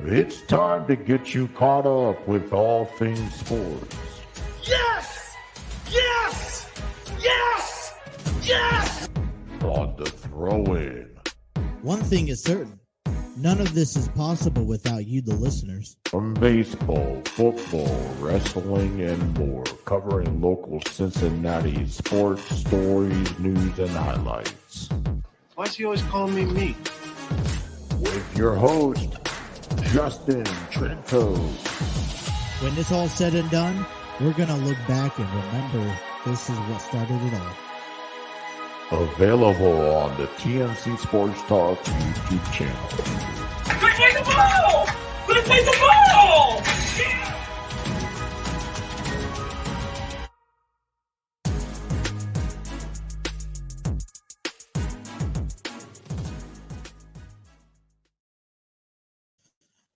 It's time to get you caught up with all things sports. Yes! Yes! Yes! Yes! On the throw-in. One thing is certain. None of this is possible without you, the listeners. From baseball, football, wrestling, and more, covering local Cincinnati sports stories, news, and highlights. Why is he always calling me meat? With your host, Justin Trento. When it's all said and done, we're going to look back and remember this is what started it all. Available on the TNC Sports Talk YouTube channel. Let's play the ball! Let's play the ball!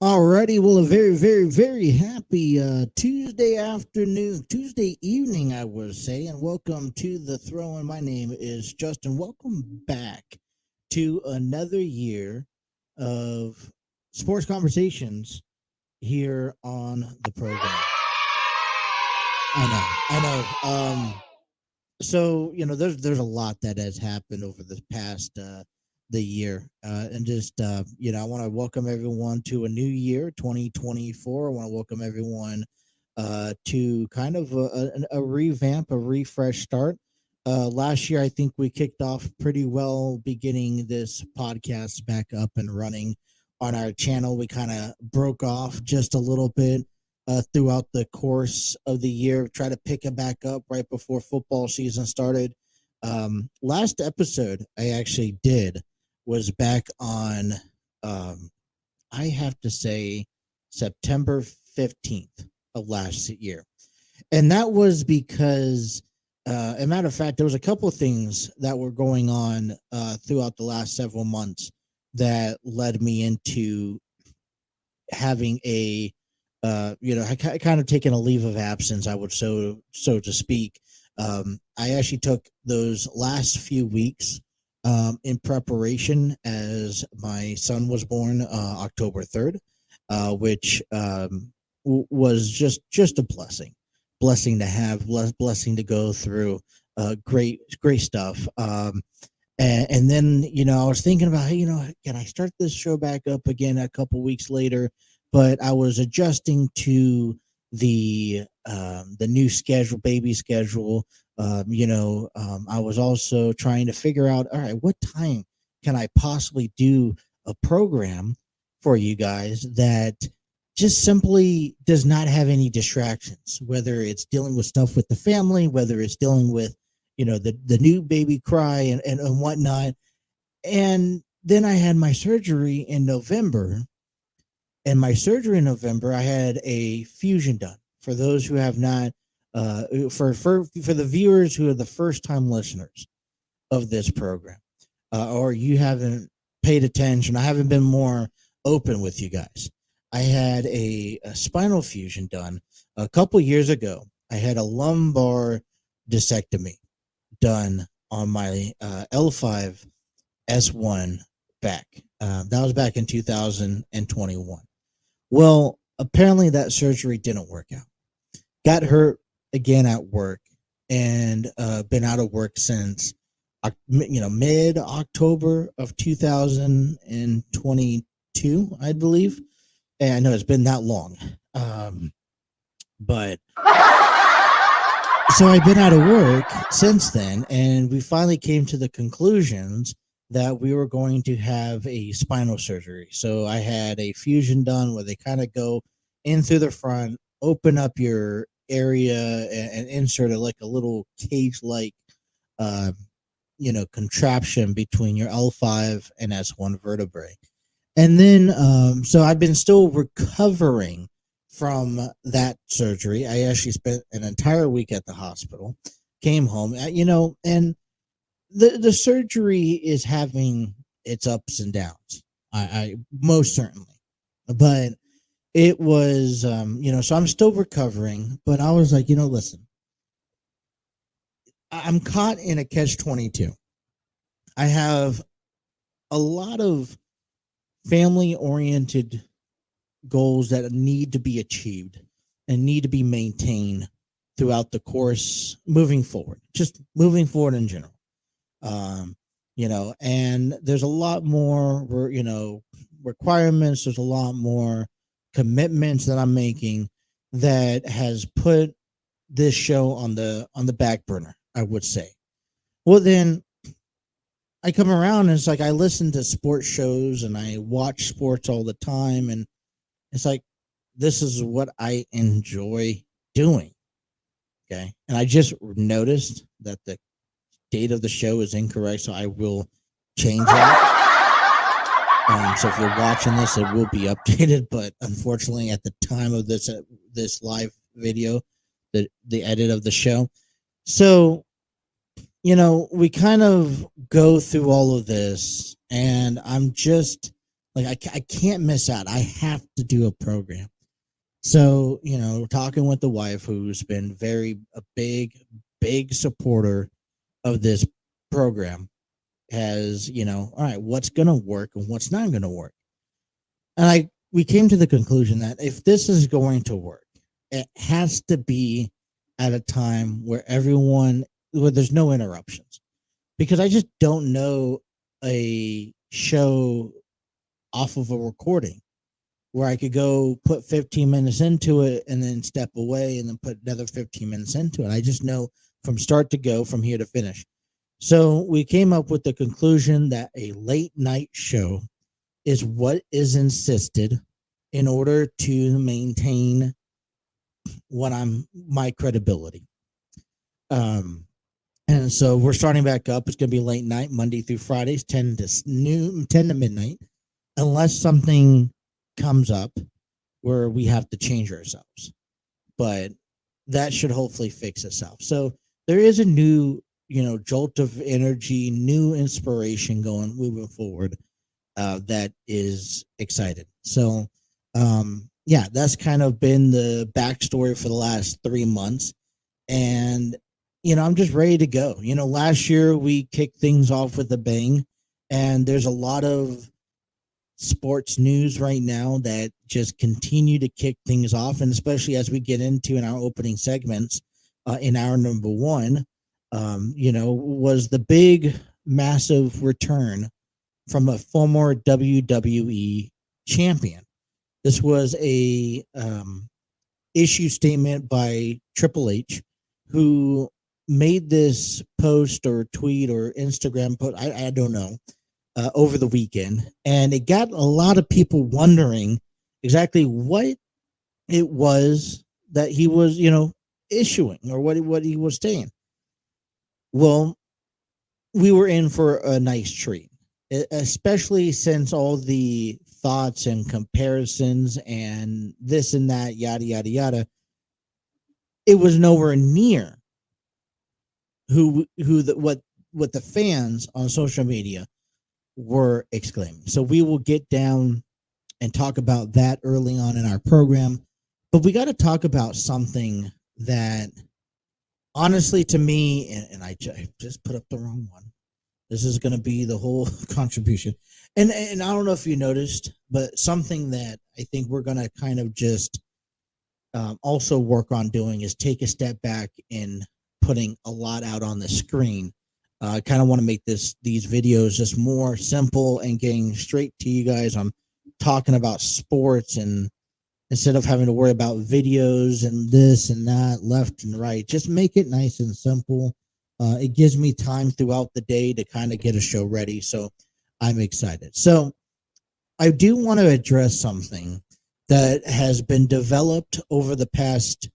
Alrighty, well, a very, very, very happy Tuesday evening, I would say, and welcome to the throw-in. My name is Justin. Welcome back to another year of sports conversations here on the program. I know. So there's a lot that has happened over the past the year, and just I want to welcome everyone to a new year, 2024. I want to welcome everyone to kind of a revamp, a refresh start. Last year, I think we kicked off pretty well, beginning this podcast back up and running on our channel. We kind of broke off just a little bit throughout the course of the year, try to pick it back up right before football season started. Last episode I actually did was back on, I have to say, September 15th of last year. And that was because, as a matter of fact, there was a couple of things that were going on throughout the last several months that led me into having a, kind of taking a leave of absence, I would so to speak. I actually took those last few weeks in preparation as my son was born October 3rd, which was just a blessing to have, blessing to go through, great stuff. And then, I was thinking about, hey, can I start this show back up again a couple weeks later? But I was adjusting to the new schedule, baby schedule. I was also trying to figure out, all right, what time can I possibly do a program for you guys that just simply does not have any distractions, whether it's dealing with stuff with the family, whether it's dealing with, the new baby cry and whatnot. And then I had my surgery in November. And my surgery in November, I had a fusion done. For those who have not, for the viewers who are the first time listeners of this program, or you haven't paid attention, I haven't been more open with you guys. I had a spinal fusion done a couple years ago. I had a lumbar discectomy done on my L5 S1 back. That was back in 2021. Well, apparently that surgery didn't work out. Got hurt again at work and been out of work since, mid-October of 2022, I believe. And I know it's been that long. But so I've been out of work since then, and we finally came to the conclusions that we were going to have a spinal surgery. So I had a fusion done where they kind of go in through the front, open up your area, and insert like a little cage-like, contraption between your L5 and S1 vertebrae. And then, so I've been still recovering from that surgery. I actually spent an entire week at the hospital, came home, and the surgery is having its ups and downs. I most certainly, but it was, so I'm still recovering, but I was like, listen, I'm caught in a catch-22. I have a lot of family-oriented goals that need to be achieved and need to be maintained throughout the course moving forward, just moving forward in general. And there's a lot more, requirements. There's a lot more commitments that I'm making that has put this show on the back burner, I would say. Well, then I come around and it's like I listen to sports shows and I watch sports all the time, and it's like this is what I enjoy doing. Okay. And I just noticed that the date of the show is incorrect, so I will change that. So if you're watching this, it will be updated. But unfortunately, at the time of this live video, the edit of the show, so we kind of go through all of this, and I'm just like I can't miss out. I have to do a program. So talking with the wife, who's been a big supporter of this program, has all right, what's gonna work and what's not gonna work. And we came to the conclusion that if this is going to work, it has to be at a time where there's no interruptions, because I just don't know a show off of a recording where I could go put 15 minutes into it and then step away and then put another 15 minutes into it. I just know from start to go, from here to finish. So we came up with the conclusion that a late night show is what is insisted in order to maintain my credibility. And so we're starting back up. It's going to be late night, Monday through Fridays, 10 to midnight, unless something comes up where we have to change ourselves. But that should hopefully fix itself. So there is a new, jolt of energy, new inspiration moving forward. That is excited. So, that's kind of been the backstory for the last 3 months. And, I'm just ready to go. Last year we kicked things off with a bang, and there's a lot of sports news right now that just continue to kick things off. And especially as we get into in our opening segments, in hour number one, was the big, massive return from a former WWE champion. This was a issue statement by Triple H, who made this post or tweet or Instagram post, I don't know, over the weekend. And it got a lot of people wondering exactly what it was that he was, issuing, or what he was saying. Well, we were in for a nice treat, especially since all the thoughts and comparisons and this and that, yada, yada, yada. It was nowhere near what the fans on social media were exclaiming. So we will get down and talk about that early on in our program. But we got to talk about something that, honestly, to me, and I just put up the wrong one. This is going to be the whole contribution. And I don't know if you noticed, but something that I think we're going to kind of just also work on doing is take a step back in putting a lot out on the screen. I kind of want to make these videos just more simple and getting straight to you guys. I'm talking about sports, and instead of having to worry about videos and this and that, left and right, just make it nice and simple. It gives me time throughout the day to kind of get a show ready. So I'm excited. So I do want to address something that has been developed over the past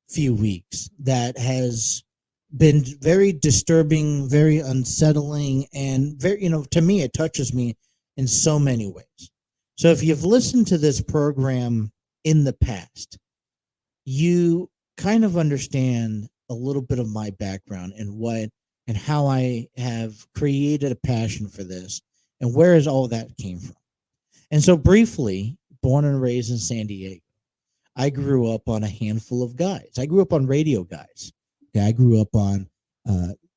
few weeks that has been very disturbing, very unsettling, and very, to me, it touches me in so many ways. So if you've listened to this program in the past, you kind of understand a little bit of my background and how I have created a passion for this and where is all that came from. And so briefly, born and raised in San Diego, I grew up on a handful of guys. I grew up on radio guys. Okay, I grew up on,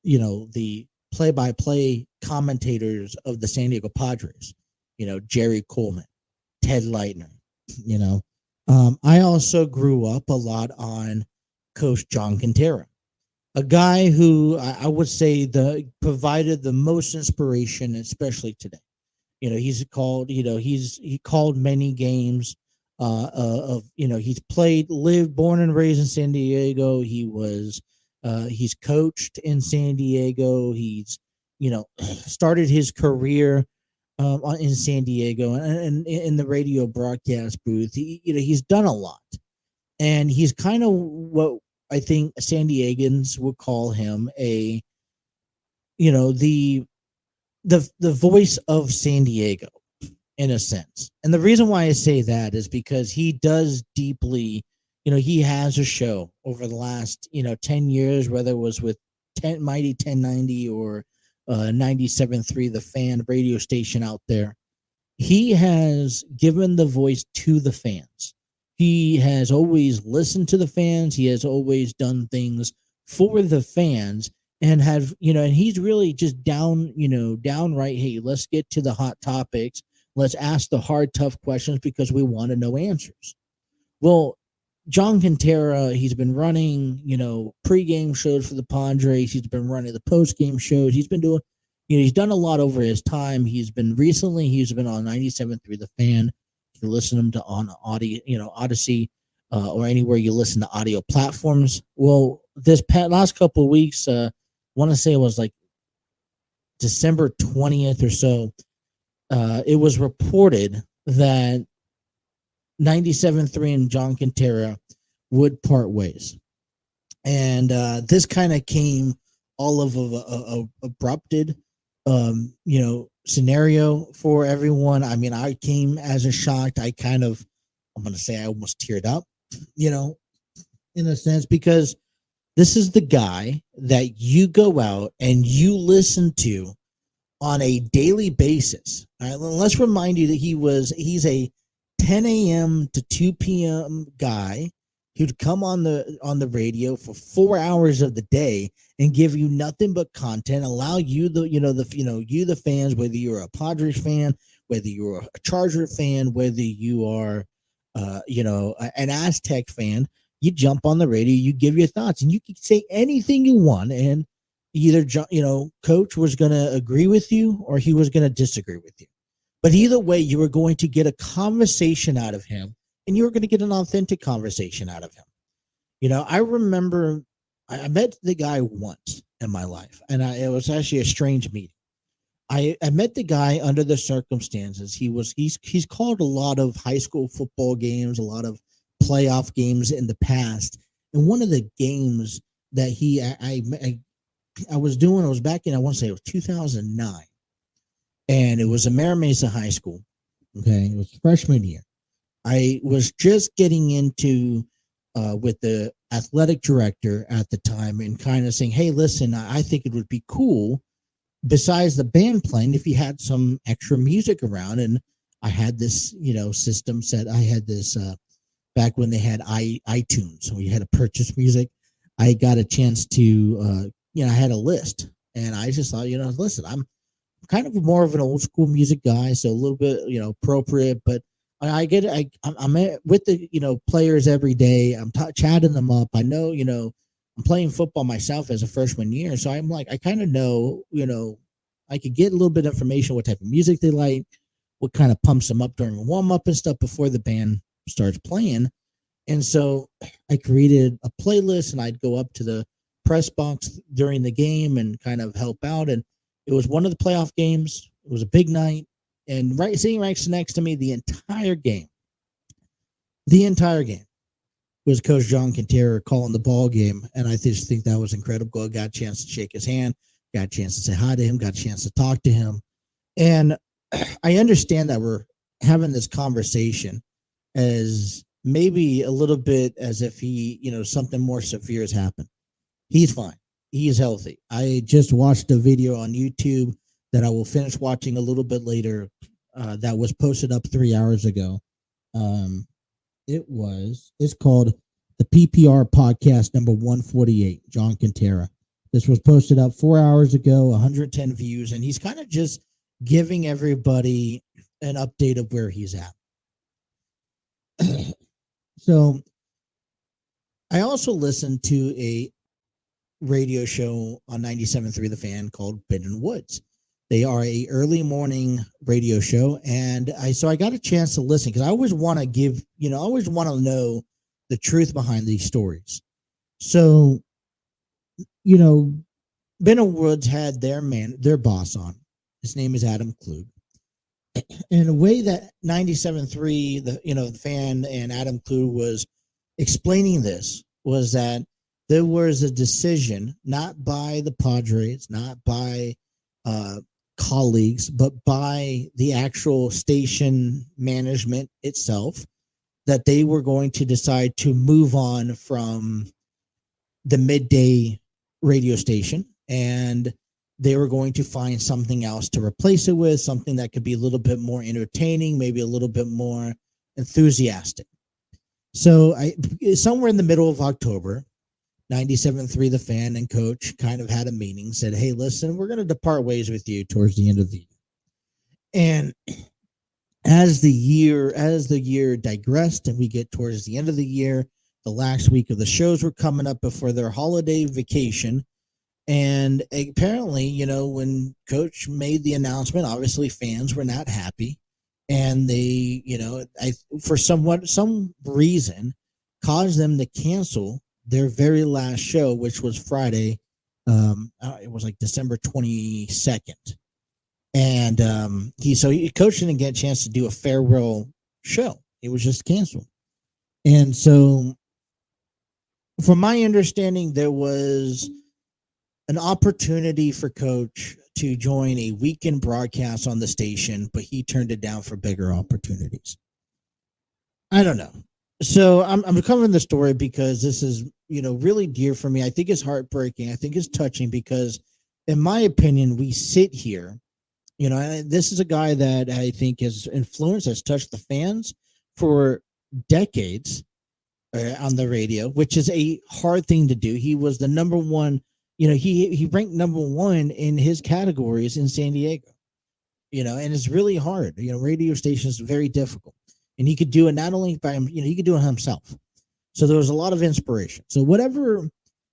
the play-by-play commentators of the San Diego Padres, Jerry Coleman, Ted Leitner, I also grew up a lot on Coach John Quintero, a guy who I would say the provided the most inspiration, especially today. He's called. He called many games. Of he's played, lived, born and raised in San Diego. He's coached in San Diego. He's started his career in San Diego and in the radio broadcast booth. He's done a lot, and he's kind of what I think San Diegans would call him a the voice of San Diego in a sense. And the reason why I say that is because he does deeply, he has a show over the last 10 years, whether it was with Mighty 1090 or 97.3, the fan radio station out there. He has given the voice to the fans. He has always listened to the fans. He has always done things for the fans, and and he's really just downright, hey, let's get to the hot topics. Let's ask the hard, tough questions because we want to know answers. Well, John Quintero, he's been running, pregame shows for the Padres. He's been running the postgame shows. He's been doing, he's done a lot over his time. He's been on 97.3 The Fan. You listen to him on audio, Odyssey, or anywhere you listen to audio platforms. Well, this last couple of weeks, I want to say it was like December 20th or so. It was reported that 97.3 and John Quintero would part ways. And this kind of came all of a abrupted, scenario for everyone. I mean, I came as a shock. I'm going to say I almost teared up, in a sense, because this is the guy that you go out and you listen to on a daily basis. All right, let's remind you that he's a 10 a.m. to 2 p.m. guy who'd come on the radio for 4 hours of the day and give you nothing but content, allow you the fans, whether you're a Padres fan, whether you're a Charger fan, whether you are an Aztec fan, you jump on the radio, you give your thoughts, and you can say anything you want, and either Coach was going to agree with you or he was going to disagree with you. But either way, you were going to get a conversation out of him, and you were going to get an authentic conversation out of him. I remember I met the guy once in my life, and it was actually a strange meeting. I met the guy under the circumstances. He's called a lot of high school football games, a lot of playoff games in the past. And one of the games that I was doing, I was back in, I want to say it was 2009. And it was a Mira Mesa High School. Okay. It was freshman year. I was just getting into with the athletic director at the time and kind of saying, hey, listen, I think it would be cool, besides the band playing, if you had some extra music around. And I had this, system set. I had this back when they had iTunes, so you had to purchase music. I got a chance to, I had a list, and I just thought, listen, I'm kind of more of an old school music guy, so a little bit, appropriate, but I'm with the, players every day. I'm chatting them up. I know, I'm playing football myself as a freshman year. So I'm like, I kind of know, I could get a little bit of information, what type of music they like, what kind of pumps them up during warm up and stuff before the band starts playing. And so I created a playlist, and I'd go up to the press box during the game and kind of help out. And it was one of the playoff games. It was a big night, and sitting right next to me the entire game was Coach John Quintero calling the ball game. And I just think that was incredible. I got a chance to shake his hand, got a chance to say hi to him, got a chance to talk to him. And I understand that we're having this conversation as maybe a little bit as if he, something more severe has happened. He's fine. He is healthy. I just watched a video on YouTube that I will finish watching a little bit later that was posted up 3 hours ago. It's called the PPR podcast number 148, John Quintero. This was posted up 4 hours ago, 110 views, and he's kind of just giving everybody an update of where he's at. So I also listened to a radio show on 97.3 The Fan called Ben and Woods. They are a early morning radio show, and I got a chance to listen because I always want to I always want to know the truth behind these stories. So, you know, Ben and Woods had their boss on. His name is Adam Klug. In a way that 97.3, the Fan and Adam Klug was explaining this was that there was a decision not by the Padres, not by colleagues, but by the actual station management itself, that they were going to decide to move on from the midday radio station, and they were going to find something else to replace it with, something that could be a little bit more entertaining, maybe a little bit more enthusiastic. So somewhere in the middle of October, 97.3 The Fan and Coach kind of had a meeting, said, hey, listen, we're going to depart ways with you towards the end of the year. And as the year digressed and we get towards the end of the year, the last week of the shows were coming up before their holiday vacation. And apparently, when Coach made the announcement, obviously fans were not happy. And they, for some reason, caused them to cancel their very last show, which was Friday. It was like December 22nd. And Coach didn't get a chance to do a farewell show. It was just canceled. And so, from my understanding, there was an opportunity for Coach to join a weekend broadcast on the station, but he turned it down for bigger opportunities. I don't know. So I'm covering the story because this is, really dear for me. I think it's heartbreaking. I think it's touching because, in my opinion, we sit here, this is a guy that I think has touched the fans for decades on the radio, which is a hard thing to do. He was the number one. He ranked number one in his categories in San Diego, and it's really hard. Radio stations are very difficult, and he could do it not only by him, he could do it himself. So there was a lot of inspiration. So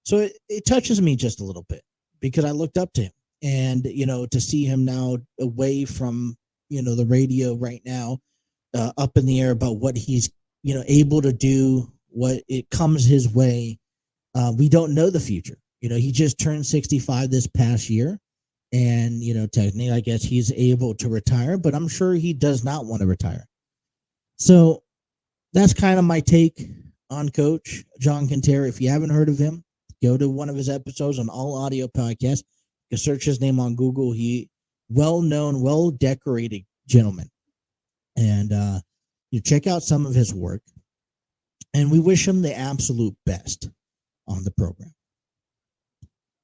it touches me just a little bit because I looked up to him, and, to see him now away from, the radio right now, up in the air about what he's, able to do, what it comes his way. We don't know the future. He just turned 65 this past year, and, technically, I guess he's able to retire, but I'm sure he does not want to retire. So that's kind of my take on Coach John Quintero. If you haven't heard of him, go to one of his episodes on All Audio Podcast. You can search his name on Google. He well-known, well-decorated gentleman. And you check out some of his work. And we wish him the absolute best on the program.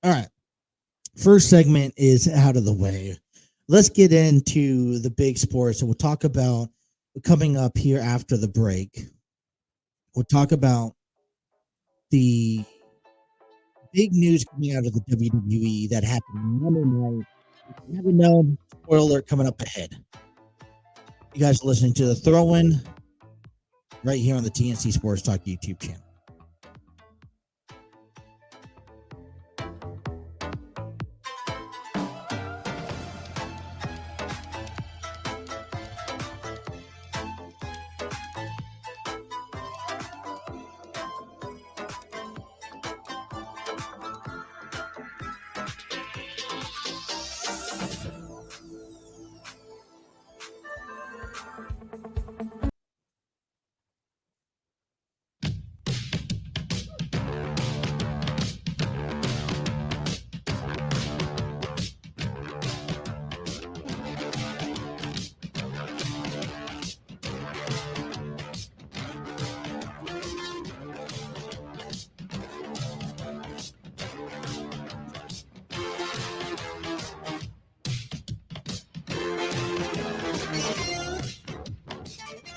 All right. First segment is out of the way. Let's get into the big sports. And we'll talk about coming up here after the break. We'll talk about the big news coming out of the WWE that happened Monday night. If you haven't known, spoiler alert coming up ahead. You guys are listening to the Throw-In right here on the TNC Sports Talk YouTube channel.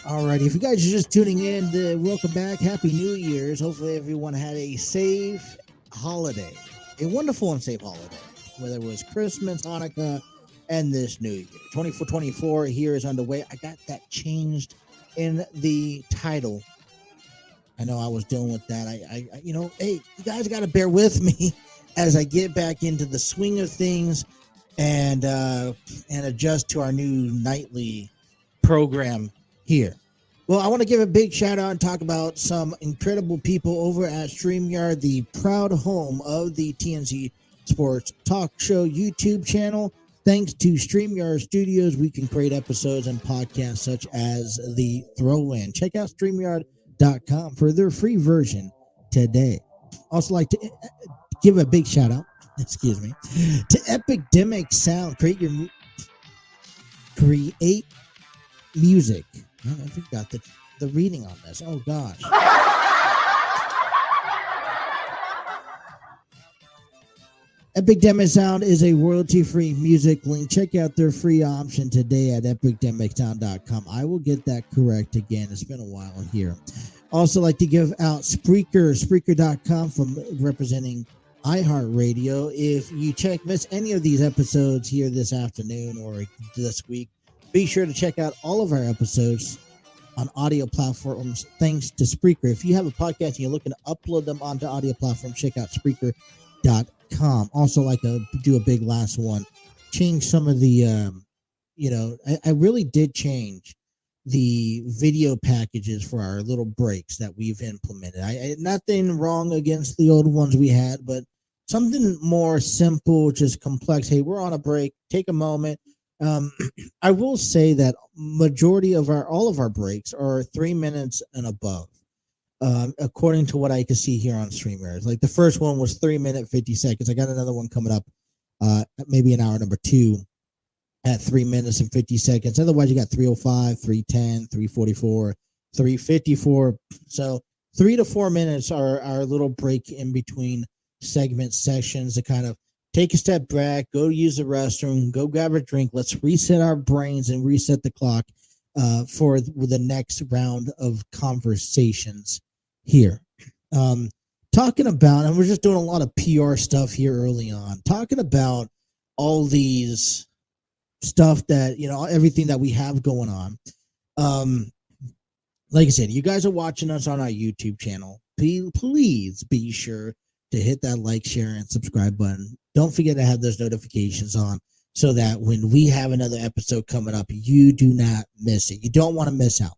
All right, if you guys are just tuning in, welcome back. Happy New Year's. Hopefully everyone had a safe holiday, a wonderful and safe holiday, whether it was Christmas, Hanukkah, and this new year. 2424 here is underway. I got that changed in the title I know I was dealing with that. Hey, you guys got to bear with me as I get back into the swing of things and adjust to our new nightly program here. Well, I want to give a big shout out and talk about some incredible people over at StreamYard, the proud home of the TNC Sports Talk Show YouTube channel. Thanks to StreamYard Studios, we can create episodes and podcasts such as the Throw-In. Check out StreamYard.com for their free version today. Also like to give a big shout out, excuse me, to Epidemic Sound. Create music. I forgot the reading on this. Oh gosh. Epidemic Sound is a royalty-free music link. Check out their free option today at epidemicsound.com. I will get that correct again. It's been a while here. Also like to give out Spreaker.com from representing iHeartRadio. If you miss any of these episodes here this afternoon or this week, be sure to check out all of our episodes on audio platforms thanks to Spreaker. If you have a podcast and you're looking to upload them onto audio platforms, check out Spreaker.com. Also like to do a big last one. Change some of the, I really did change the video packages for our little breaks that we've implemented. I nothing wrong against the old ones we had, but something more simple, just complex. Hey, we're on a break. Take a moment. I will say that majority of all of our breaks are 3 minutes and above. According to what I can see here on StreamYard. Like the first one was 3 minutes, 50 seconds. I got another one coming up, maybe an hour number 2 at 3 minutes and 50 seconds. Otherwise, you got 3:05, 3:10, 3:44, 3:54. So 3 to 4 minutes are our little break in between segment sessions to kind of take a step back, go use the restroom, go grab a drink. Let's reset our brains and reset the clock for the next round of conversations here. Talking about, and we're just doing a lot of PR stuff here early on, talking about all these stuff that, everything that we have going on. Like I said, you guys are watching us on our YouTube channel. Please be sure to hit that like, share, and subscribe button. Don't forget to have those notifications on so that when we have another episode coming up, you do not miss it. You don't want to miss out.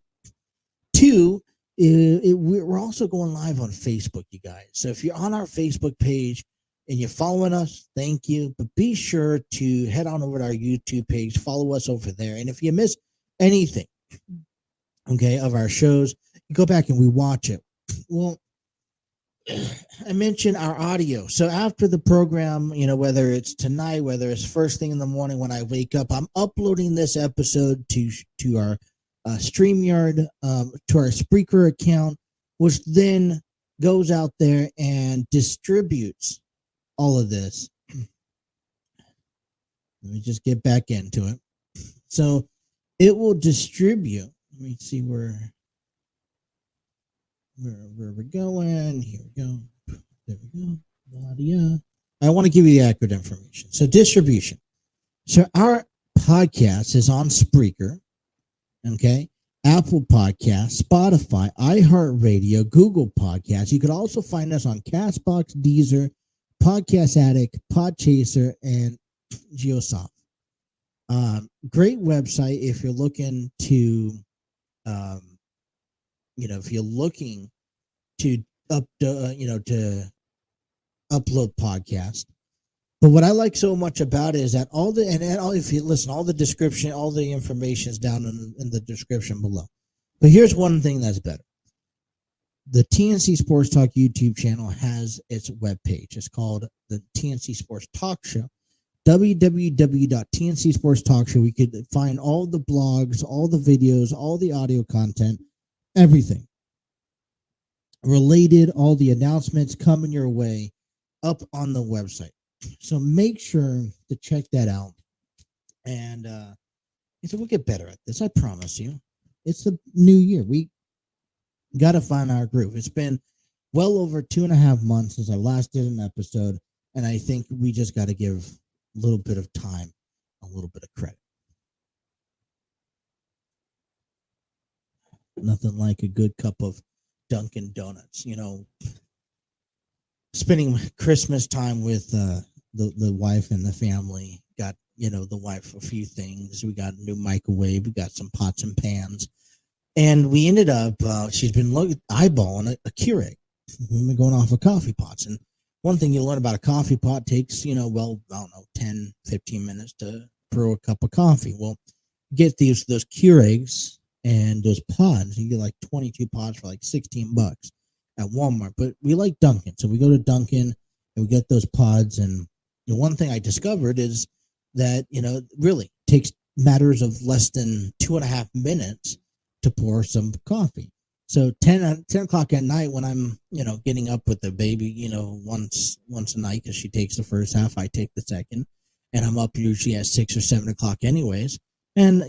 2, we're also going live on Facebook, you guys. So if you're on our Facebook page and you're following us, thank you. But be sure to head on over to our YouTube page, follow us over there. And if you miss anything, okay, of our shows, you go back and we watch it. Well, I mentioned our audio. So after the program, whether it's tonight, whether it's first thing in the morning when I wake up, I'm uploading this episode to our StreamYard, to our Spreaker account, which then goes out there and distributes all of this. Let me just get back into it. So it will distribute. Let me see where we're going. Here we go. There we go. Audio. I want to give you the accurate information. So distribution. So our podcast is on Spreaker, okay? Apple Podcasts, Spotify, iHeartRadio, Google Podcasts. You could also find us on Castbox, Deezer, Podcast Addict, Podchaser, and Geosoft. Great website if you're looking to, if you're looking to to upload podcasts. But what I like so much about it is that if you listen, all the description, all the information is down in the description below. But here's one thing that's better. The TNC Sports Talk YouTube channel has its webpage. It's called the TNC Sports Talk Show. www.TNC Sports Talk Show. We could find all the blogs, all the videos, all the audio content, everything related, all the announcements coming your way up on the website. So make sure to check that out. And so we'll get better at this. I promise you. It's the new year. We got to find our groove. It's been well over 2.5 months since I last did an episode. And I think we just got to give a little bit of time, a little bit of credit. Nothing like a good cup of Dunkin' Donuts. Spending Christmas time with the wife and the family. Got the wife a few things. We got a new microwave. We got some pots and pans, and we ended up. She's been eyeballing a Keurig. We've been going off of coffee pots, and one thing you learn about a coffee pot takes, I don't know, 10, 15 minutes to brew a cup of coffee. Well, get those Keurigs and those pods. You get like 22 pods for like $16 at Walmart. But we like Dunkin', so we go to Dunkin' and we get those pods. And the one thing I discovered is that really takes matters of less than 2.5 minutes to pour some coffee. So 10 o'clock at night when I'm, getting up with the baby, once a night because she takes the first half, I take the second, and I'm up usually at 6 or 7 o'clock anyways. And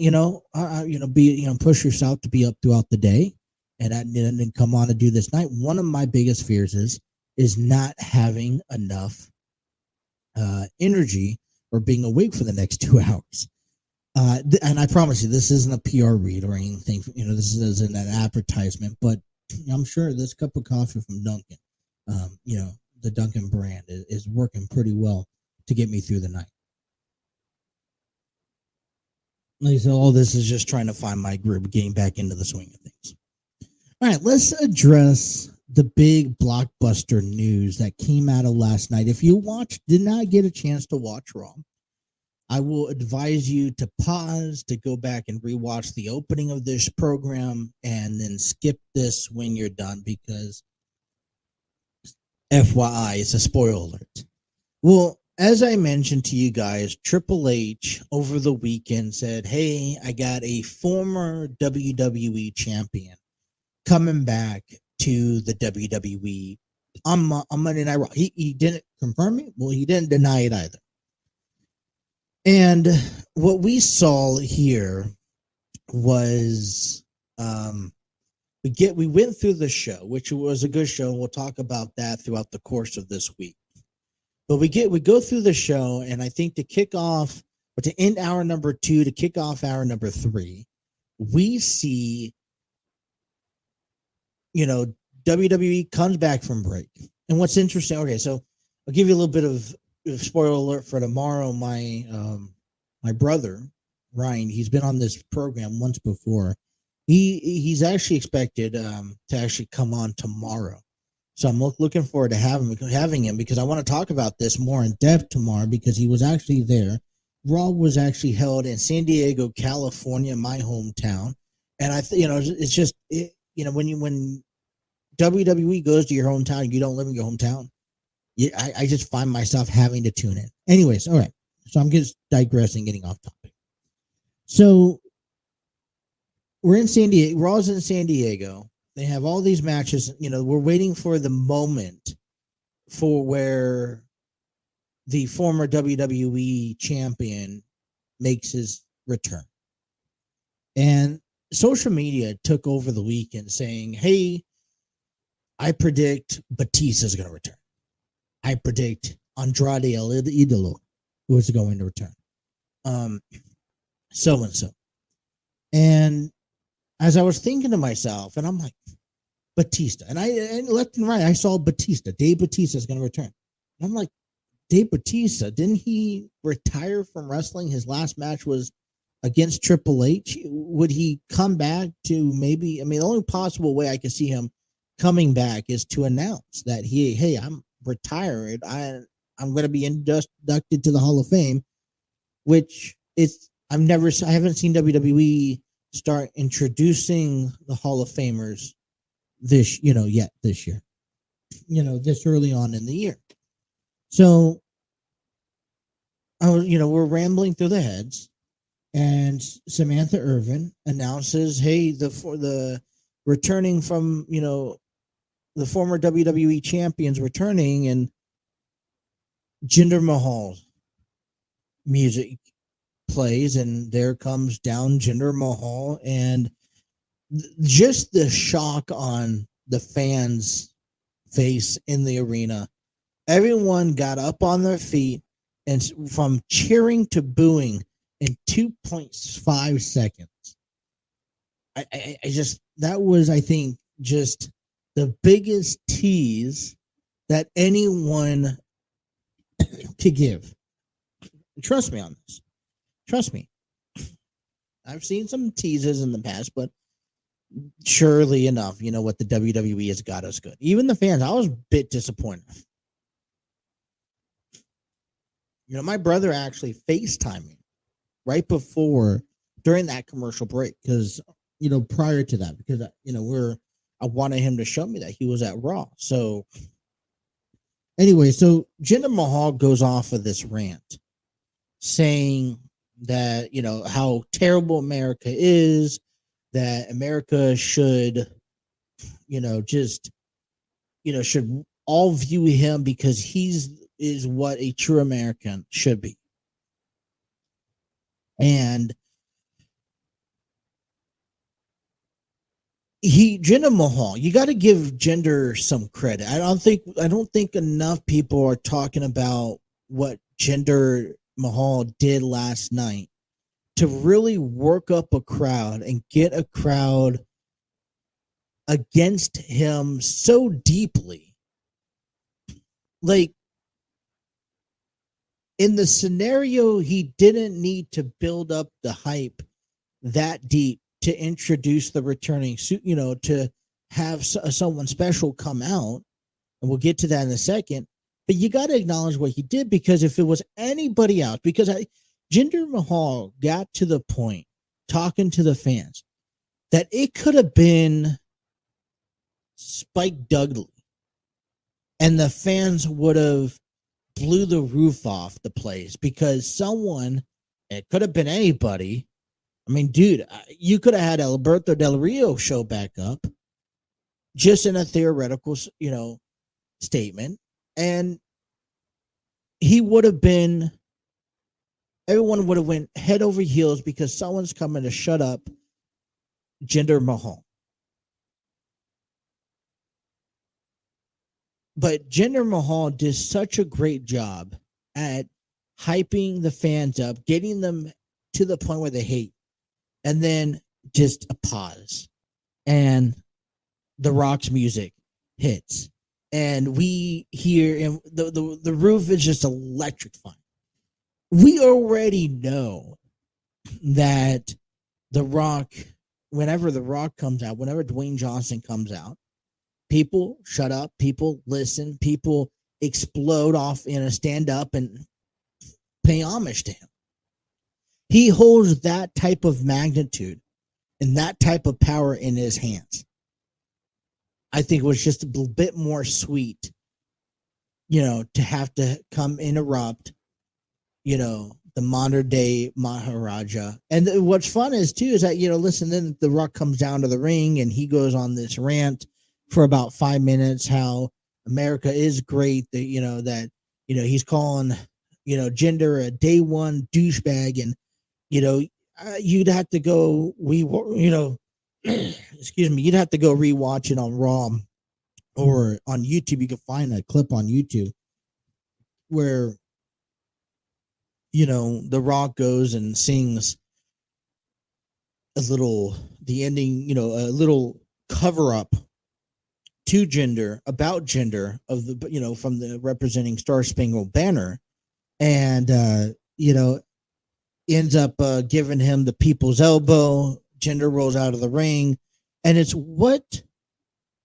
push yourself to be up throughout the day, and then come on and do this night. One of my biggest fears is not having enough energy or being awake for the next 2 hours. And I promise you, this isn't a PR read or anything. This isn't an advertisement, but I'm sure this cup of coffee from Dunkin', the Dunkin' brand is working pretty well to get me through the night. Like I said, all this is just trying to find my groove, getting back into the swing of things. All right, let's address the big blockbuster news that came out of last night. If you did not get a chance to watch Raw, I will advise you to pause, to go back and rewatch the opening of this program, and then skip this when you're done, because FYI, it's a spoiler alert. Well, as I mentioned to you guys, Triple H over the weekend said, hey, I got a former WWE champion coming back to the WWE on Monday Night Raw. He didn't confirm it. Well, he didn't deny it either. And what we saw here was we went through the show, which was a good show, and we'll talk about that throughout the course of this week. But we go through the show, and I think to kick off, or to end hour number 2, to kick off hour number 3, we see, WWE comes back from break. And what's interesting, okay, so I'll give you a little bit of spoiler alert for tomorrow. My brother Ryan, he's been on this program once before. He's actually expected to actually come on tomorrow, so I'm looking forward to having him, because I want to talk about this more in depth tomorrow, because he was actually there. Raw was actually held in San Diego, California, my hometown, and it's just when WWE goes to your hometown, you don't live in your hometown. I just find myself having to tune in. Anyways, all right. So I'm just digressing, getting off topic. So we're in San Diego. Raw's in San Diego. They have all these matches. We're waiting for the moment for where the former WWE champion makes his return. And social media took over the weekend saying, hey, I predict Batista's going to return. I predict Andrade El Idolo who is going to return. So and so. And as I was thinking to myself, and I'm like, Batista. And left and right, I saw Batista. Dave Batista is going to return. And I'm like, Dave Batista, didn't he retire from wrestling? His last match was against Triple H. Would he come back to maybe, the only possible way I could see him coming back is to announce that hey, I'm retired. I'm going to be inducted to the Hall of Fame, which I haven't seen WWE start introducing the Hall of Famers this year, this early on in the year. So we're rambling through the heads, and Samantha Irvin announces, hey, the returning from, the former WWE champions returning, and Jinder Mahal's music plays, and there comes down Jinder Mahal, and just the shock on the fans' face in the arena. Everyone got up on their feet, and from cheering to booing in 2.5 seconds. That was, I think, just the biggest tease that anyone could give. Trust me on this. Trust me. I've seen some teases in the past, but surely enough, you know what, the WWE has got us good. Even the fans, I was a bit disappointed. You know, my brother actually FaceTimed me right before, during that commercial break, because, you know, prior to that, because, you know, I wanted him to show me that he was at Raw. So anyway, so Jinder Mahal goes off of this rant saying that, you know, how terrible America is, that America should, you know, just, you know, should all view him because is what a true American should be. And Jinder Mahal, you got to give Jinder some credit. I don't think enough people are talking about what Jinder Mahal did last night to really work up a crowd and get a crowd against him so deeply. Like, in the scenario, he didn't need to build up the hype that deep to introduce the returning suit, you know, to have someone special come out. And we'll get to that in a second. But you got to acknowledge what he did, because if it was anybody else, because Jinder Mahal got to the point talking to the fans that it could have been Spike Dudley and the fans would have blew the roof off the place, because someone, it could have been anybody. I mean, dude, you could have had Alberto Del Rio show back up just in a theoretical, you know, statement, and he would have been, everyone would have went head over heels because someone's coming to shut up Jinder Mahal. But Jinder Mahal did such a great job at hyping the fans up, getting them to the point where they hate, and then just a pause, and The Rock's music hits, and we hear, and the roof is just electrifying. We already know that The Rock, whenever The Rock comes out, whenever Dwayne Johnson comes out, people shut up, people listen, people explode off in a stand up and pay homage to him. He holds that type of magnitude and that type of power in his hands. I think it was just a bit more sweet, you know, to have to come interrupt, you know, the modern day Maharaja. And what's fun is too, is that, you know, listen, then The Rock comes down to the ring and he goes on this rant for about 5 minutes, how America is great, that, you know, he's calling, you know, Jinder a day one douchebag, and, you know, you'd have to go, excuse me, you'd have to go rewatch it on Raw or on YouTube. You can find a clip on YouTube where, you know, The Rock goes and sings the ending, you know, a little cover up to Jinder, about Jinder, of the, you know, from the representing Star Spangled Banner, and you know, ends up giving him the people's elbow. Jinder rolls out of the ring, and it's what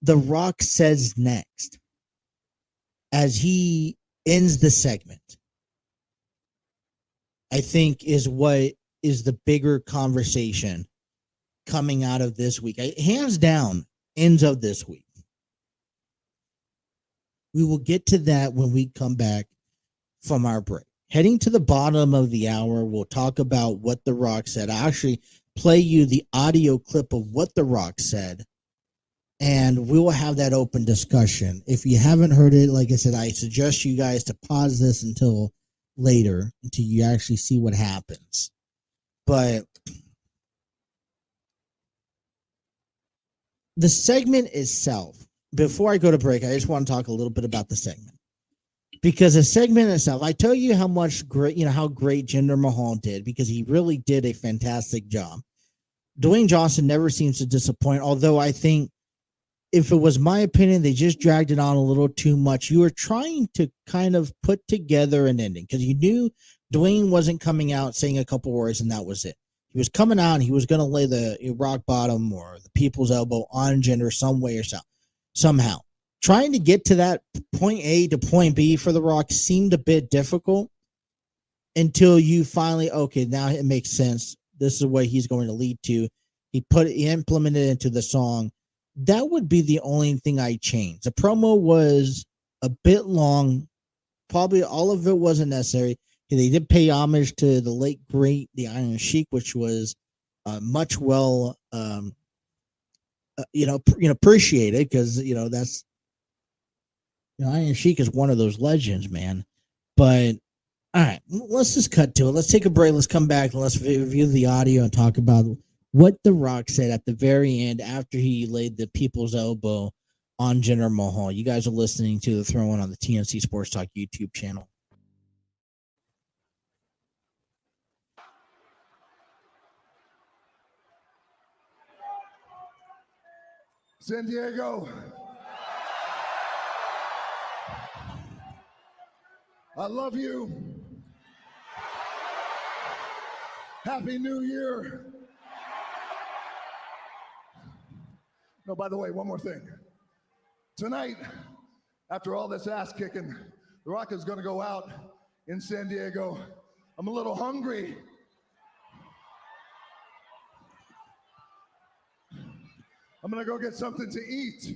The Rock says next as he ends the segment, I think, is what is the bigger conversation coming out of this week. Hands down, ends of this week. We will get to that when we come back from our break. Heading to the bottom of the hour, we'll talk about what The Rock said. I actually play you the audio clip of what The Rock said, and we will have that open discussion. If you haven't heard it, like I said, I suggest you guys to pause this until later, until you actually see what happens. But the segment itself, before I go to break, I just want to talk a little bit about the segment. Because the segment itself, I tell you how great Jinder Mahal did, because he really did a fantastic job. Dwayne Johnson never seems to disappoint, although I think if it was my opinion, they just dragged it on a little too much. You were trying to kind of put together an ending because you knew Dwayne wasn't coming out saying a couple words and that was it. He was coming out and he was going to lay the rock bottom or the people's elbow on Jinder some way or somehow. Trying to get to that point A to point B for The Rock seemed a bit difficult until you finally, okay, now it makes sense. This is what he's going to lead to. He implemented it into the song. That would be the only thing I changed. The promo was a bit long. Probably all of it wasn't necessary. They did pay homage to the late great the Iron Sheik, which was much well, appreciated because that's Iron Sheik is one of those legends, man. But all right, let's just cut to it. Let's take a break. Let's come back and let's review the audio and talk about what The Rock said at the very end after he laid the people's elbow on Jinder Mahal. You guys are listening to The Throw-In on the TNC Sports Talk YouTube channel. San Diego, I love you. Happy New Year. No, by the way, one more thing. Tonight, after all this ass kicking, The Rock is going to go out in San Diego. I'm a little hungry. I'm going to go get something to eat.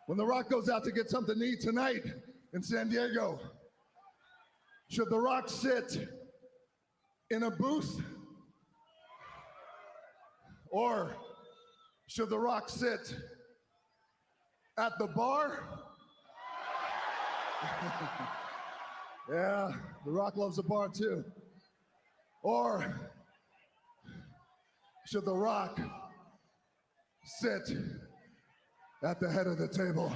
When The Rock goes out to get something to eat tonight in San Diego, should The Rock sit in a booth? Or should The Rock sit at the bar? Yeah, The Rock loves a bar too. Or should The Rock sit at the head of the table?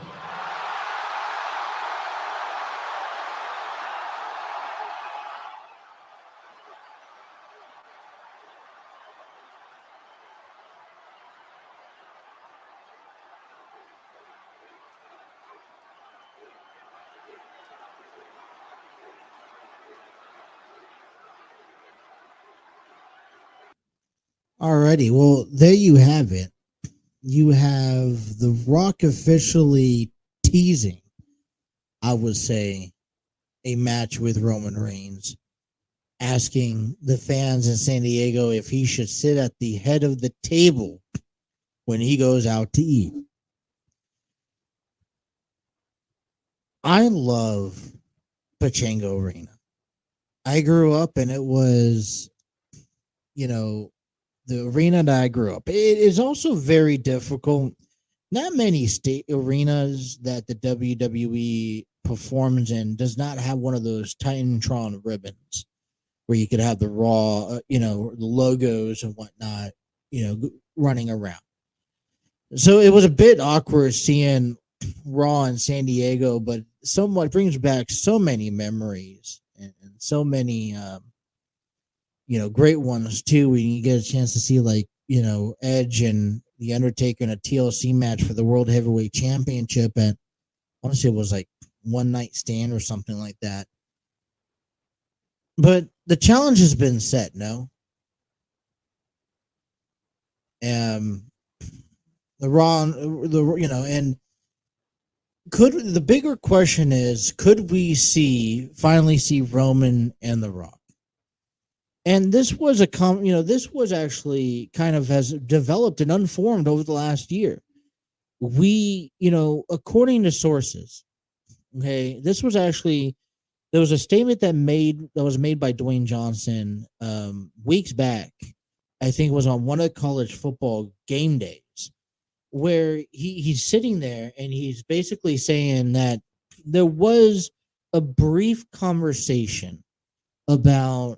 Alrighty, well, there you have it. You have The Rock officially teasing, I would say, a match with Roman Reigns, asking the fans in San Diego if he should sit at the head of the table when he goes out to eat. I love Pachango Arena. I grew up and it was, the arena that I grew up. It is also very difficult. Not many state arenas that the WWE performs in does not have one of those Titantron ribbons where you could have the Raw, the logos and whatnot, running around. So it was a bit awkward seeing Raw in San Diego, but somewhat brings back so many memories and so many great ones too when you get a chance to see Edge and The Undertaker in a TLC match for the World Heavyweight Championship at, I want to say it was like One Night Stand or something like that. But the challenge has been set, no? The Raw, and the bigger question is, could we finally see Roman and The Rock? And this was this was actually kind of has developed and unformed over the last year. We, according to sources, okay, there was a statement that was made by Dwayne Johnson weeks back. I think it was on one of the college football game days, where he's sitting there and he's basically saying that there was a brief conversation about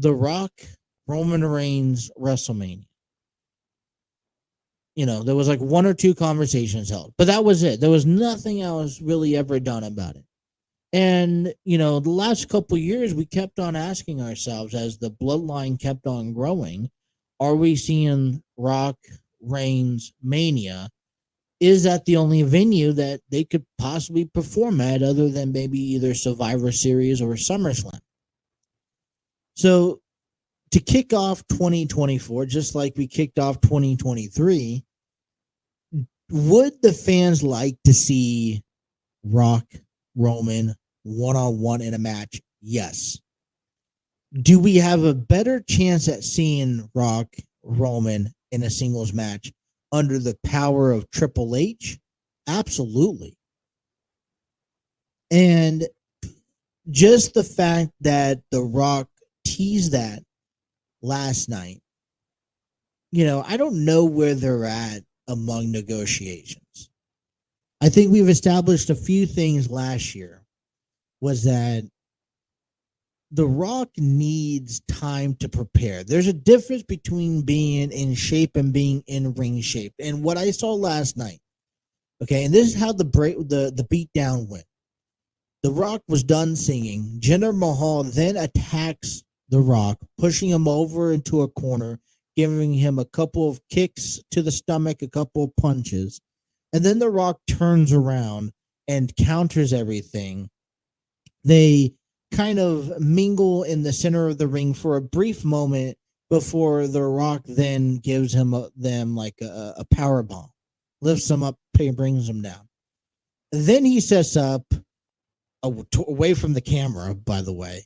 The Rock, Roman Reigns, WrestleMania. There was like one or two conversations held, but that was it. There was nothing else really ever done about it. And, the last couple of years, we kept on asking ourselves as the bloodline kept on growing, Are we seeing Rock Reigns Mania? Is that the only venue that they could possibly perform at other than maybe either Survivor Series or SummerSlam? So to kick off 2024, just like we kicked off 2023, would the fans like to see Rock, Roman one-on-one in a match? Yes. Do we have a better chance at seeing Rock, Roman in a singles match under the power of Triple H? Absolutely. And just the fact that The Rock teased that last night, I don't know where they're at among negotiations. I think we've established a few things last year was that The Rock needs time to prepare. There's a difference between being in shape and being in ring shape. And what I saw last night, okay, and this is how the beatdown went. The Rock was done singing. Jinder Mahal then attacks The Rock, pushing him over into a corner, giving him a couple of kicks to the stomach, a couple of punches. And then The Rock turns around and counters everything. They kind of mingle in the center of the ring for a brief moment before The Rock then gives them like a power bomb, lifts him up, brings him down. Then he sets up, away from the camera, by the way,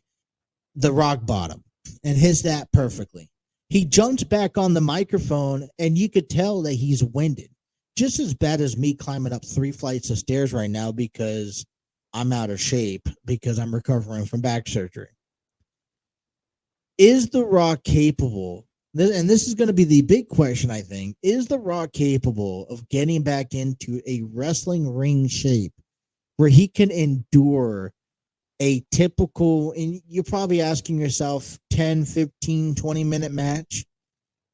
the rock bottom and hits that perfectly. He jumps back on the microphone and you could tell that he's winded. Just as bad as me climbing up 3 flights of stairs right now because I'm out of shape because I'm recovering from back surgery. Is The Rock capable, and this is going to be the big question, I think, is The Rock capable of getting back into a wrestling ring shape where he can endure a typical, and you're probably asking yourself, 10, 15, 20-minute match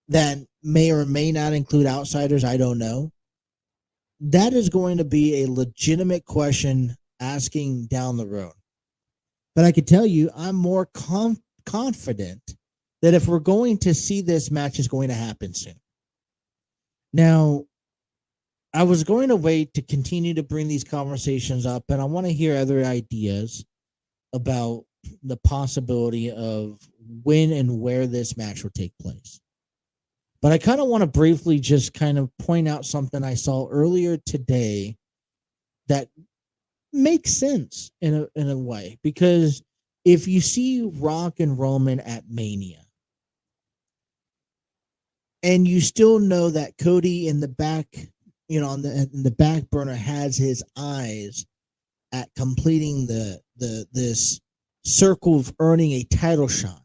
that may or may not include outsiders, I don't know. That is going to be a legitimate question asking down the road. But I could tell you, I'm more confident that if we're going to see this match, is going to happen soon. Now, I was going to wait to continue to bring these conversations up, and I want to hear other ideas about the possibility of when and where this match will take place. But I kind of want to briefly just kind of point out something I saw earlier today that makes sense in a way, because if you see Rock and Roman at Mania and you still know that Cody in the back, in the back burner has his eyes at completing this circle of earning a title shot.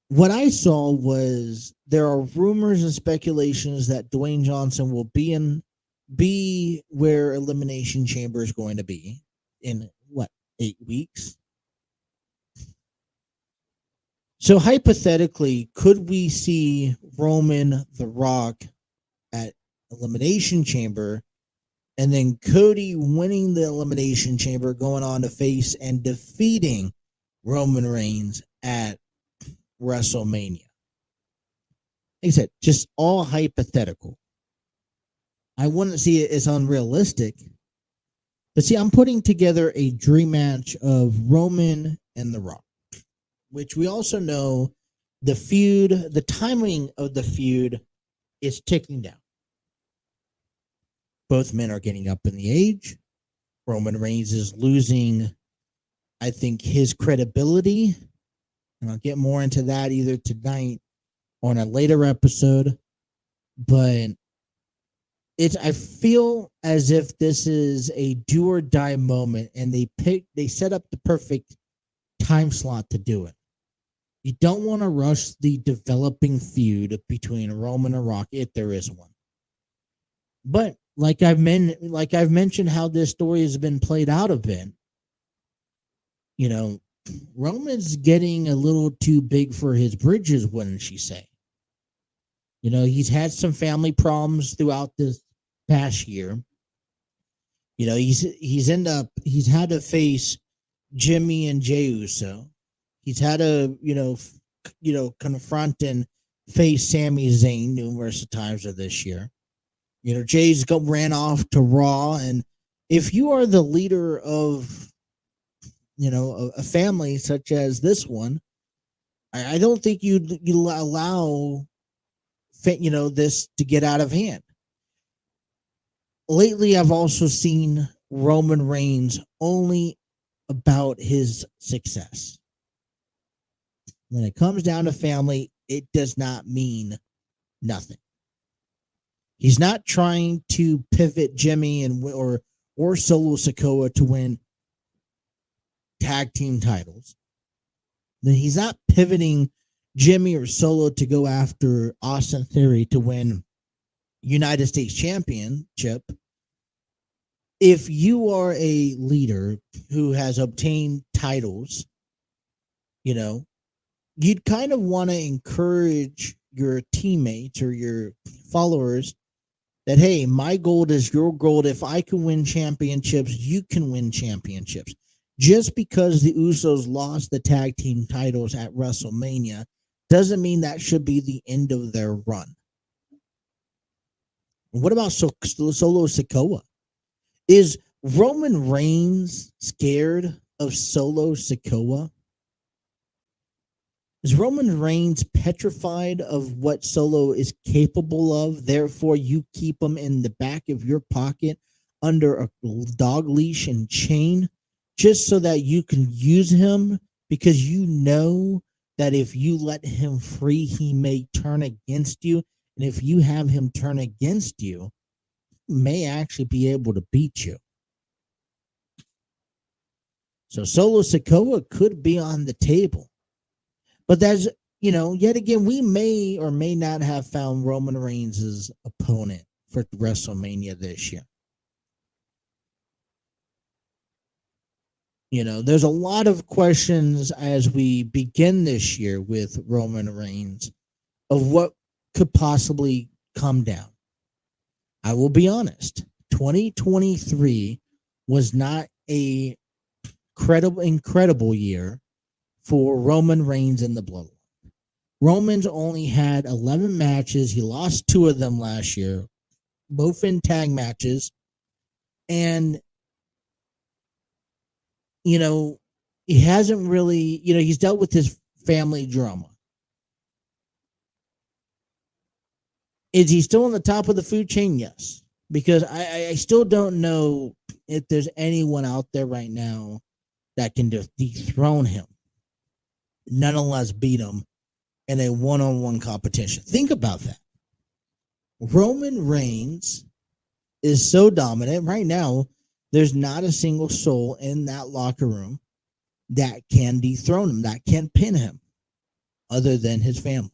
What I saw was there are rumors and speculations that Dwayne Johnson will be where Elimination Chamber is going to be in 8 weeks. So hypothetically, could we see Roman The Rock at Elimination Chamber and then Cody winning the Elimination Chamber, going on to face and defeating Roman Reigns at WrestleMania? Like I said, just all hypothetical. I wouldn't see it as unrealistic. But see, I'm putting together a dream match of Roman and The Rock, which we also know the timing of the feud is ticking down. Both men are getting up in the age. Roman Reigns is losing, I think, his credibility. And I'll get more into that either tonight or on a later episode. But I feel as if this is a do or die moment, and they set up the perfect time slot to do it. You don't want to rush the developing feud between Roman and Rock if there is one. But like I've mentioned how this story has been played out a bit, Roman's getting a little too big for his bridges, wouldn't she say? He's had some family problems throughout this past year. He's had to face Jimmy and Jey Uso. He's had to, confront and faced Sami Zayn numerous times of this year. You know, Jay's ran off to Raw, and if you are the leader of, you know, a family such as this one, I don't think you allow, you know, this to get out of hand. Lately, I've also seen Roman Reigns only about his success. When it comes down to family, it does not mean nothing. He's not trying to pivot Jimmy and or Solo Sikoa to win tag team titles. Then he's not pivoting Jimmy or Solo to go after Austin Theory to win United States Championship. If you are a leader who has obtained titles, you know, you'd kind of want to encourage your teammates or your followers that, hey, my goal is your goal. If I can win championships, you can win championships. Just because the Usos lost the tag team titles at WrestleMania doesn't mean that should be the end of their run. What about Solo Sikoa? Is Roman Reigns scared of Solo Sikoa? Is Roman Reigns petrified of what Solo is capable of? Therefore, you keep him in the back of your pocket under a dog leash and chain just so that you can use him, because you know that if you let him free, he may turn against you. And if you have him turn against you, he may actually be able to beat you. So Solo Sikoa could be on the table. But that's, you know, yet again, we may or may not have found Roman Reigns' opponent for WrestleMania this year. You know, there's a lot of questions as we begin this year with Roman Reigns of what could possibly come down. I will be honest, 2023 was not a incredible year for Roman Reigns in the Bloodline. Roman's only had 11 matches. He lost 2 of them last year, both in tag matches. And, you know, he hasn't really, you know, he's dealt with his family drama. Is he still on the top of the food chain? Yes. Because I still don't know if there's anyone out there right now that can dethrone him, nonetheless beat him in a one-on-one competition. Think about that. Roman Reigns is so dominant right now. There's not a single soul in that locker room that can dethrone him, that can pin him, other than his family.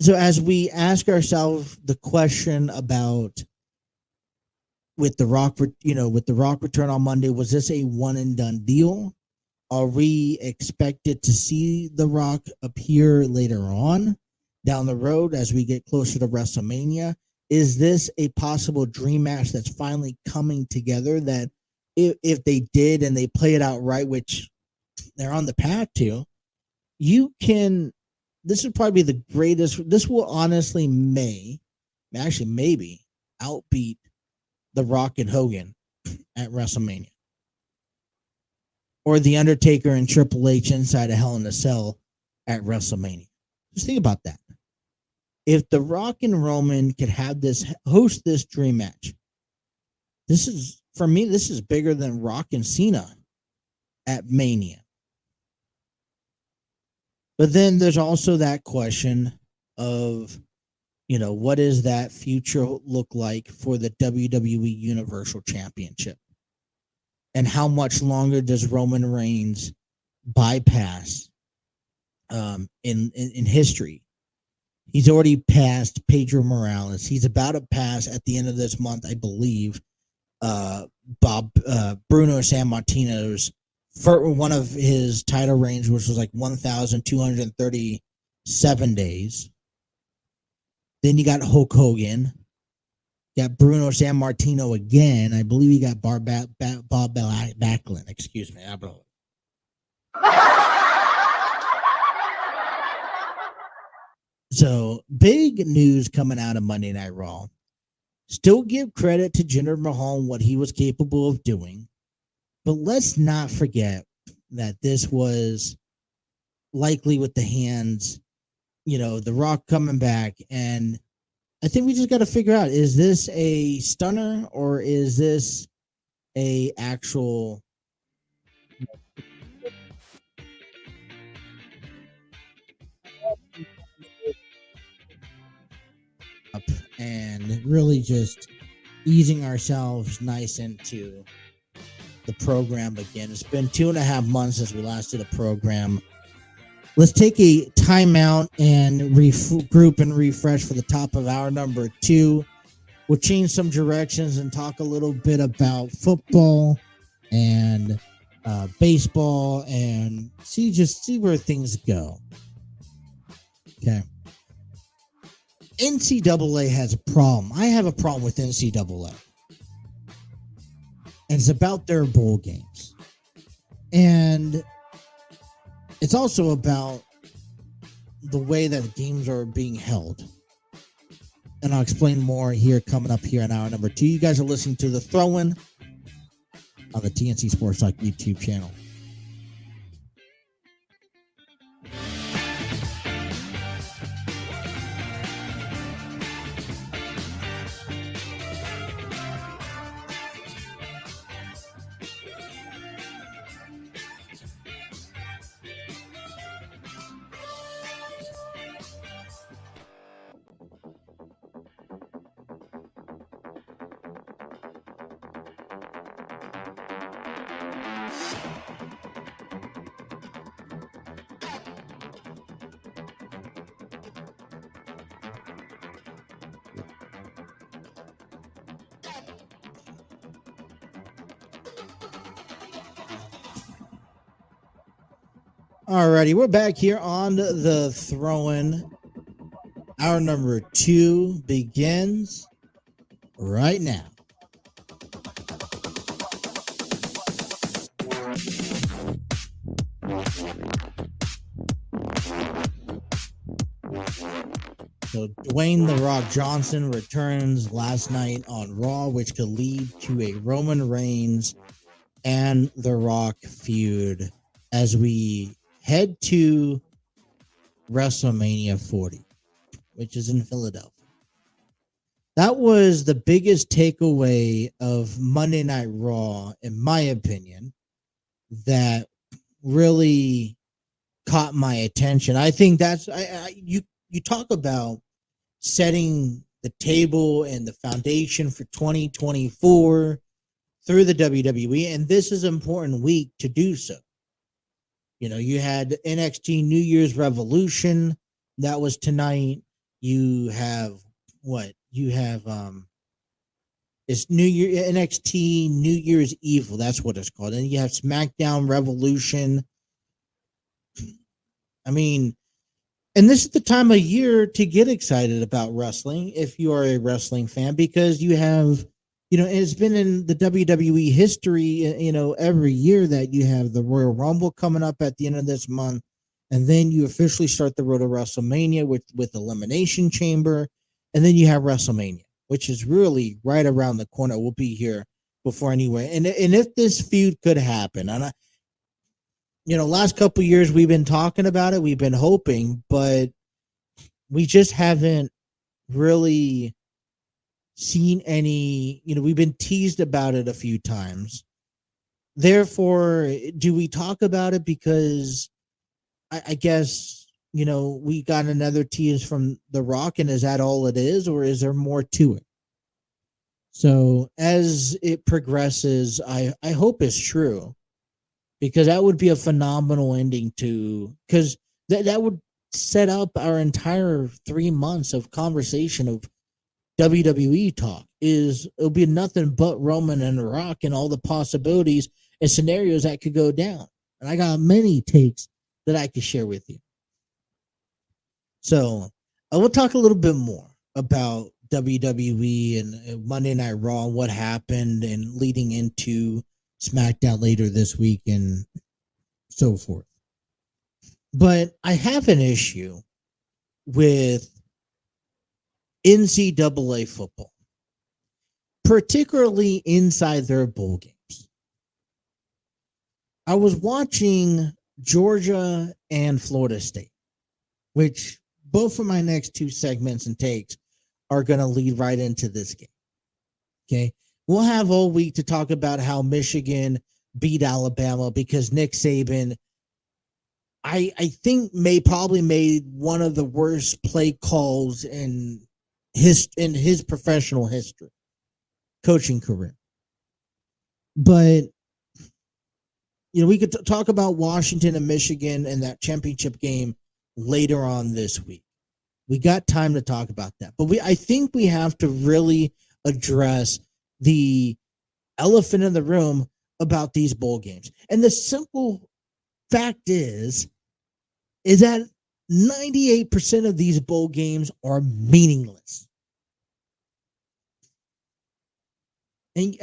So as we ask ourselves the question about with the Rock return on Monday, was this a one and done deal? Are we expected to see The Rock appear later on down the road as we get closer to WrestleMania? Is this a possible dream match that's finally coming together that if they did and they play it out right, which they're on the path to, this would probably be the greatest. This will honestly maybe outbeat The Rock and Hogan at WrestleMania. Or The Undertaker and Triple H inside a Hell in a Cell at WrestleMania. Just think about that. If The Rock and Roman could host this dream match, this is bigger than Rock and Cena at Mania. But then there's also that question of, you know, what does that future look like for the WWE Universal Championship? And how much longer does Roman Reigns bypass in history? He's already passed Pedro Morales. He's about to pass at the end of this month, I believe, Bruno Sammartino's for one of his title reigns, which was like 1,237 days. Then you got Hulk Hogan. You got Bruno Sammartino again. I believe you got Bob Backlund. Excuse me. So big news coming out of Monday Night Raw. Still give credit to Jinder Mahal and what he was capable of doing, but let's not forget that this was likely with the hands, The Rock coming back, and I think we just got to figure out: is this a stunner or is this a actual? Up and really just easing ourselves nice into the program again. It's been 2.5 months since we last did a program. Let's take a timeout and regroup and refresh for the top of hour number 2. We'll change some directions and talk a little bit about football and baseball and see where things go. Okay. NCAA has a problem. I have a problem with NCAA. And it's about their bowl games. And it's also about the way that games are being held. And I'll explain more here coming up here in hour number 2. You guys are listening to The Throw-In on the TNC Sports Talk YouTube channel. Alrighty, we're back here on the Throw-In. Hour number 2 begins right now. So Dwayne "The Rock" Johnson returns last night on Raw, which could lead to a Roman Reigns and The Rock feud as we head to WrestleMania 40, which is in Philadelphia. That was the biggest takeaway of Monday Night Raw, in my opinion, that really caught my attention. I think that's you talk about setting the table and the foundation for 2024 through the WWE, and this is an important week to do so. You had NXT New Year's Revolution. That was tonight. You have what? You have it's New Year NXT New Year's Evil. That's what it's called. And you have SmackDown Revolution. I mean, and this is the time of year to get excited about wrestling if you are a wrestling fan, because you have, it's been in the WWE history, every year that you have the Royal Rumble coming up at the end of this month. And then you officially start the road to WrestleMania with Elimination Chamber. And then you have WrestleMania, which is really right around the corner. We'll be here before anyway. And if this feud could happen, and last couple years we've been talking about it, we've been hoping, but we just haven't really seen any, we've been teased about it a few times. Therefore, do we talk about it because I guess, we got another tease from The Rock, and is that all it is, or is there more to it? So as it progresses, I hope it's true, because that would be a phenomenal ending because that would set up our entire 3 months of conversation of WWE talk. It'll be nothing but Roman and The Rock and all the possibilities and scenarios that could go down. And I got many takes that I could share with you. So I will talk a little bit more about WWE and Monday Night Raw, what happened, and leading into SmackDown later this week and so forth. But I have an issue with NCAA football, particularly inside their bowl games. I was watching Georgia and Florida State, which both of my next two segments and takes are going to lead right into this game. Okay. We'll have all week to talk about how Michigan beat Alabama because Nick Saban, I think, probably made one of the worst play calls in his professional history, coaching career. But we could talk about Washington and Michigan and that championship game later on this week. We got time to talk about that. But I think we have to really address the elephant in the room about these bowl games. And the simple fact is that 98% of these bowl games are meaningless. And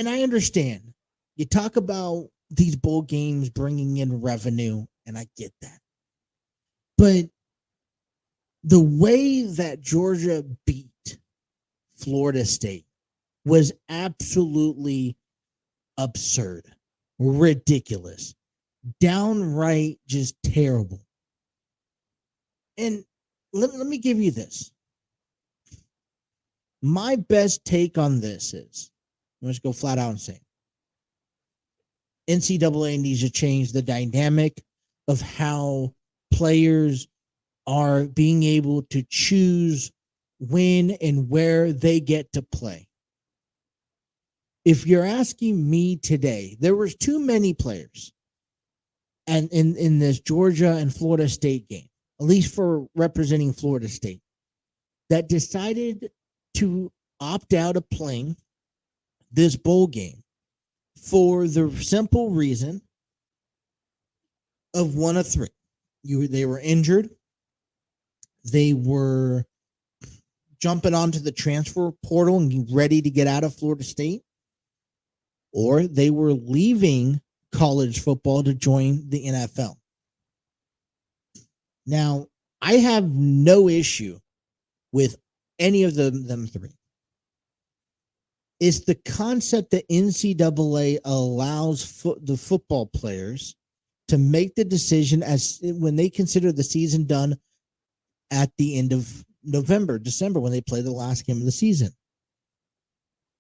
I understand. You talk about these bowl games bringing in revenue, and I get that. But the way that Georgia beat Florida State was absolutely absurd, ridiculous, downright just terrible. And let me give you this. My best take on this is, let's go flat out and say, NCAA needs to change the dynamic of how players are being able to choose when and where they get to play. If you're asking me today, there was too many players and in this Georgia and Florida State game, at least for representing Florida State, that decided to opt out of playing this bowl game for the simple reason of one of three. They were injured, they were jumping onto the transfer portal and ready to get out of Florida State, or they were leaving college football to join the NFL. Now, I have no issue with any of them three. It's the concept that NCAA allows the football players to make the decision as when they consider the season done at the end of November, December, when they play the last game of the season.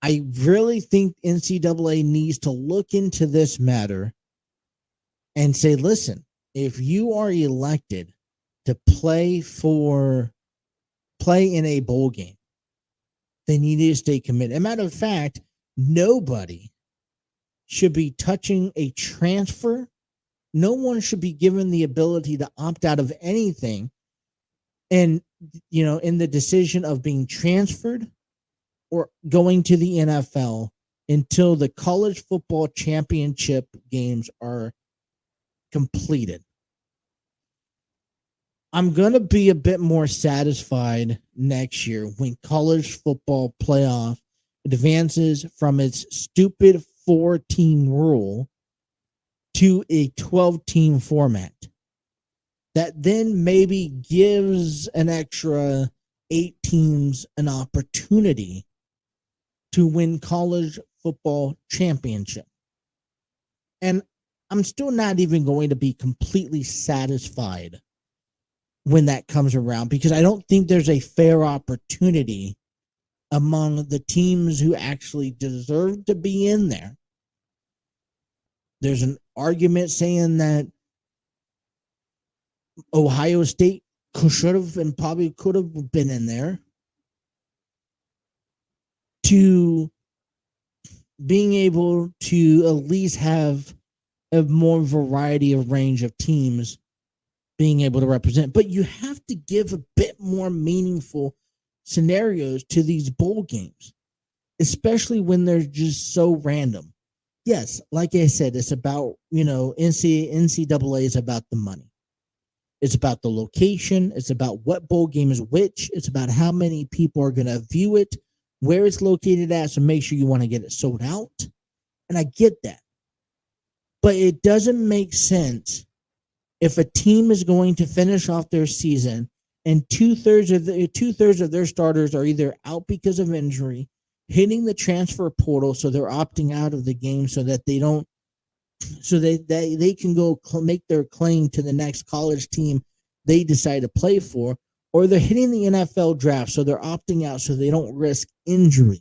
I really think NCAA needs to look into this matter and say, listen, if you are elected to play in a bowl game, then you need to stay committed. As a matter of fact, nobody should be touching a transfer. No one should be given the ability to opt out of anything. And, in the decision of being transferred or going to the NFL until the college football championship games are completed. I'm going to be a bit more satisfied next year when college football playoff advances from its stupid 4-team rule to a 12-team format. That then maybe gives an extra 8 teams an opportunity to win college football championship. And I'm still not even going to be completely satisfied when that comes around, because I don't think there's a fair opportunity among the teams who actually deserve to be in there. There's an argument saying that Ohio State should have and probably could have been in there, to being able to at least have a more variety of range of teams being able to represent. But you have to give a bit more meaningful scenarios to these bowl games, especially when they're just so random. Yes, like I said, it's about, NCAA is about the money. It's about the location. It's about what bowl game is which. It's about how many people are going to view it, where it's located at, so make sure you want to get it sold out. And I get that. But it doesn't make sense if a team is going to finish off their season and two-thirds of their starters are either out because of injury, hitting the transfer portal, so they're opting out of the game so that they don't, so they can go make their claim to the next college team they decide to play for, or they're hitting the NFL draft, so they're opting out so they don't risk injury.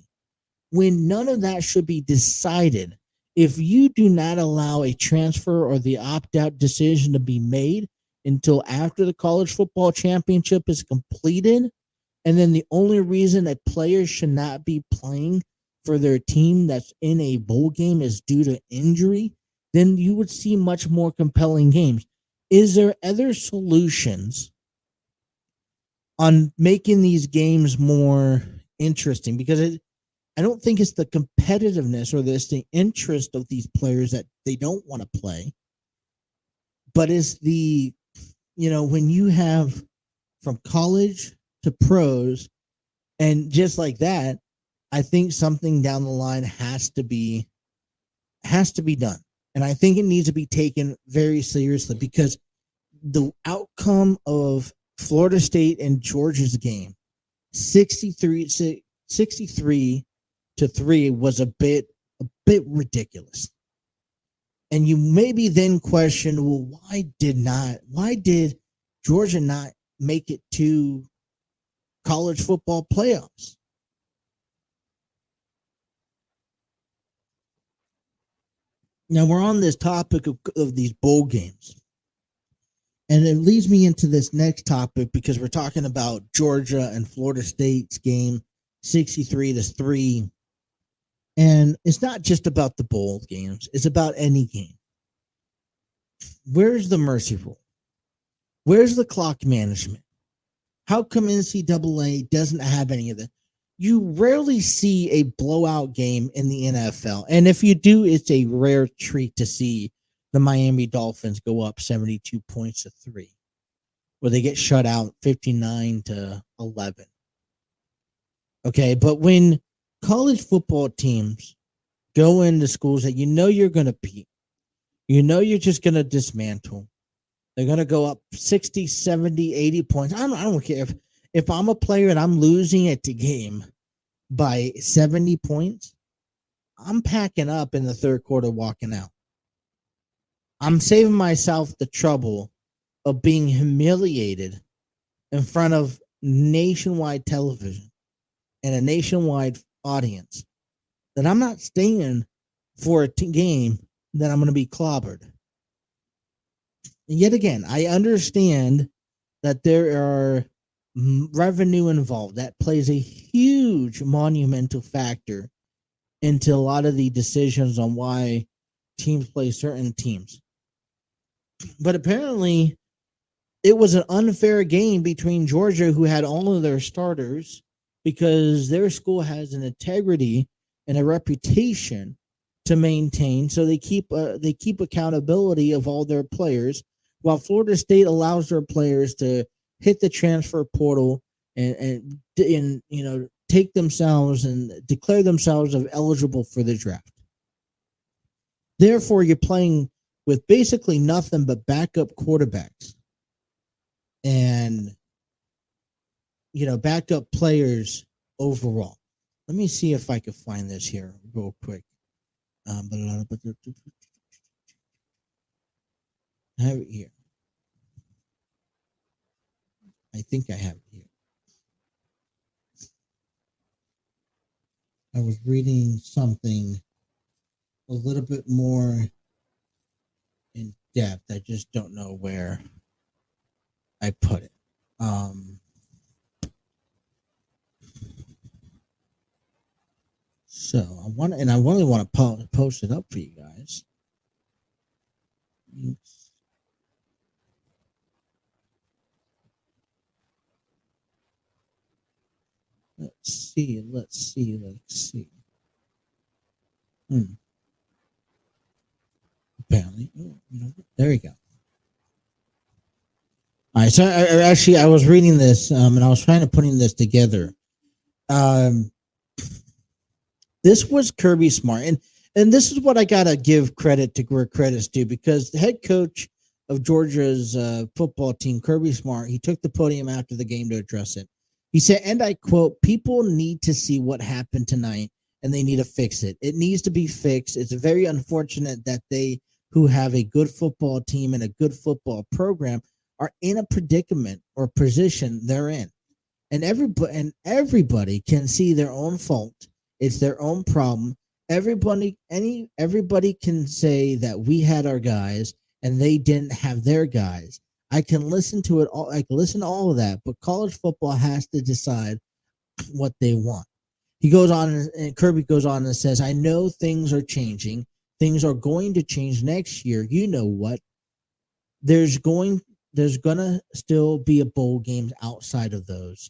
When none of that should be decided, if you do not allow a transfer or the opt-out decision to be made until after the college football championship is completed, and then the only reason that players should not be playing for their team that's in a bowl game is due to injury, then you would see much more compelling games. Is there other solutions on making these games more interesting? Because I don't think it's the competitiveness or the interest of these players that they don't want to play, but it's the, when you have from college to pros, and just like that, I think something down the line has to be done. And I think it needs to be taken very seriously, because the outcome of Florida State and Georgia's game, 63-3 was a bit ridiculous. And you maybe then question, well, why did Georgia not make it to college football playoffs? Now we're on this topic of these bowl games. And it leads me into this next topic, because we're talking about Georgia and Florida State's game, 63-3. And it's not just about the bowl games. It's about any game. Where's the mercy rule? Where's the clock management? How come NCAA doesn't have any of that? You rarely see a blowout game in the NFL. And if you do, it's a rare treat to see the Miami Dolphins go up 72 points to 3, where they get shut out 59-11. Okay, but when college football teams go into schools that you're going to beat, you're just going to dismantle, they're going to go up 60, 70, 80 points. I don't care if I'm a player and I'm losing at the game by 70 points, I'm packing up in the third quarter, walking out. I'm saving myself the trouble of being humiliated in front of nationwide television and a nationwide audience, that I'm not staying for a game that I'm going to be clobbered. And yet again, I understand that there are revenue involved. That plays a huge monumental factor into a lot of the decisions on why teams play certain teams. But apparently it was an unfair game between Georgia, who had all of their starters, because their school has an integrity and a reputation to maintain. So they keep accountability of all their players, while Florida State allows their players to hit the transfer portal and take themselves and declare themselves eligible for the draft. Therefore, you're playing with basically nothing but backup quarterbacks and backup players overall. Let me see if I can find this here real quick. I have it here. I think I have it here. I was reading something a little bit more in depth. I just don't know where I put it. So I really want to post it up for you guys. Let's see. Apparently, there we go. All right, so I was reading this, and I was trying to putting this together. This was Kirby Smart, and this is what I gotta give credit to where credit's due, because the head coach of Georgia's football team, Kirby Smart, he took the podium after the game to address it. He said, and I quote, "People need to see what happened tonight and they need to fix it. It needs to be fixed. It's very unfortunate that they who have a good football team and a good football program are in a predicament or position they're in. And everybody can see their own fault. It's their own problem. Everybody can say that we had our guys and they didn't have their guys. I can listen to it all. I can listen to all of that, but college football has to decide what they want." He goes on, and Kirby goes on and says, "I know things are changing. Things are going to change next year. You know what? There's gonna still be a bowl games outside of those.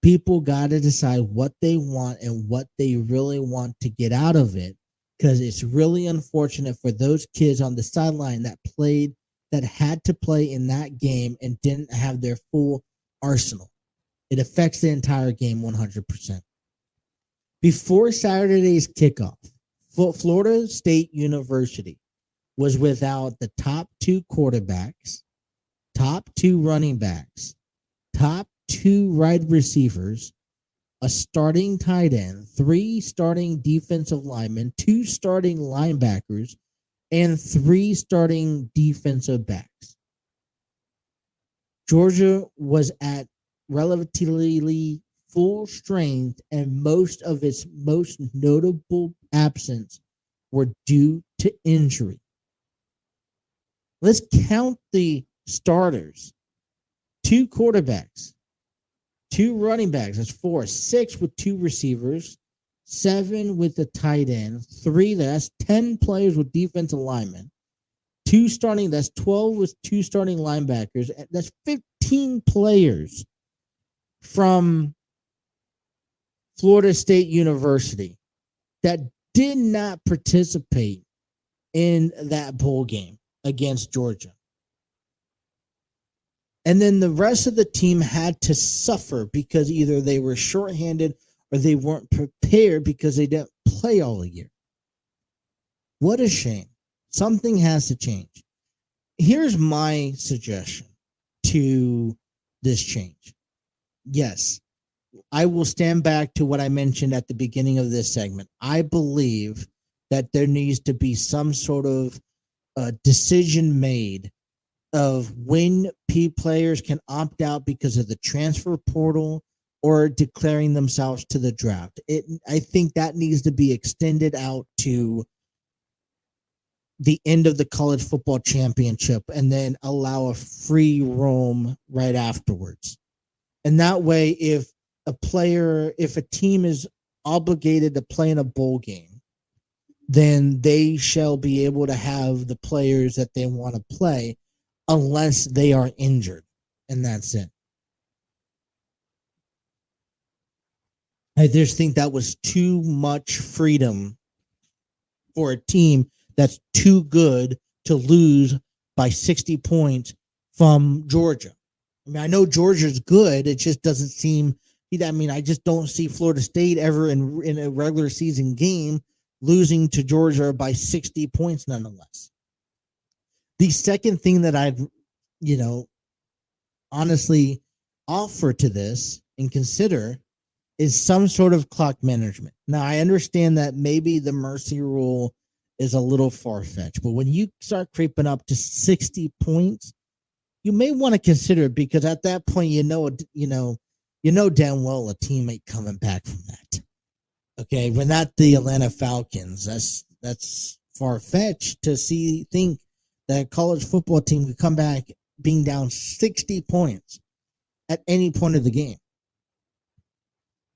People got to decide what they want and what they really want to get out of it, because it's really unfortunate for those kids on the sideline that had to play in that game and didn't have their full arsenal. It affects the entire game 100%. Before Saturday's kickoff, Florida State University was without the top 2 quarterbacks, top 2 running backs, top 2 wide receivers, a starting tight end, 3 starting defensive linemen, 2 starting linebackers, and 3 starting defensive backs. Georgia was at relatively full strength, and most of its most notable absence were due to injury. Let's count the starters: 2 quarterbacks, 2 running backs, that's 4, 6 with 2 receivers, 7 with the tight end, 3, that's 10 players with defensive linemen, 2 starting, that's 12 with 2 starting linebackers, that's 15 players from Florida State University that did not participate in that bowl game against Georgia. And then the rest of the team had to suffer because either they were shorthanded or they weren't prepared because they didn't play all year. What a shame. Something has to change. Here's my suggestion to this change. Yes, I will stand back to what I mentioned at the beginning of this segment. I believe that there needs to be some sort of decision made of when players can opt out because of the transfer portal or declaring themselves to the draft. I think that needs to be extended out to the end of the college football championship and then allow a free roam right afterwards. And that way, if a team is obligated to play in a bowl game, then they shall be able to have the players that they want to play unless they are injured. And that's it. I just think that was too much freedom for a team that's too good to lose by 60 points from Georgia. I mean, I know Georgia's good. It just doesn't seem. I just don't see Florida State ever in a regular season game losing to Georgia by 60 points nonetheless. The second thing that I'd, honestly offer to this and consider is some sort of clock management. Now, I understand that maybe the mercy rule is a little far-fetched, but when you start creeping up to 60 points, you may want to consider it, because at that point, you know damn well a teammate coming back from that. Okay, we're not the Atlanta Falcons. That's far-fetched to think that a college football team could come back being down 60 points at any point of the game.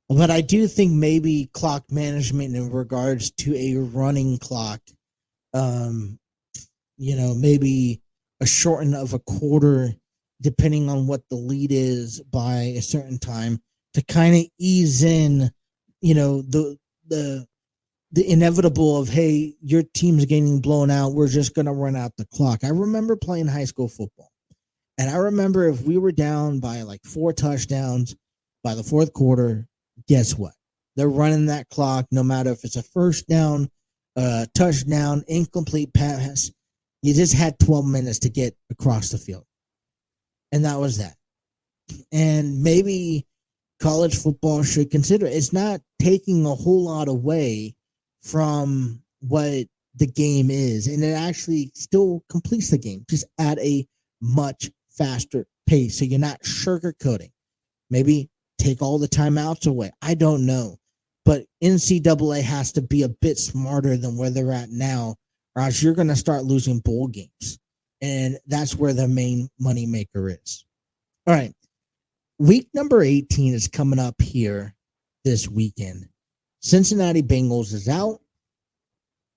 But I do think maybe clock management in regards to a running clock, maybe a shorten of a quarter, depending on what the lead is by a certain time, to kind of ease in, the inevitable of, hey, your team's getting blown out, we're just going to run out the clock. I remember playing high school football, and I remember if we were down by like 4 touchdowns by the fourth quarter, guess what? They're running that clock no matter if it's a first down, touchdown, incomplete pass. You just had 12 minutes to get across the field. And that was that. And maybe college football should consider it. It's not taking a whole lot away from what the game is. And it actually still completes the game, just at a much faster pace. So you're not sugarcoating. Maybe take all the timeouts away. I don't know. But NCAA has to be a bit smarter than where they're at now, or else you're going to start losing bowl games. And that's where the main moneymaker is. All right. Week number 18 is coming up here this weekend. Cincinnati Bengals is out.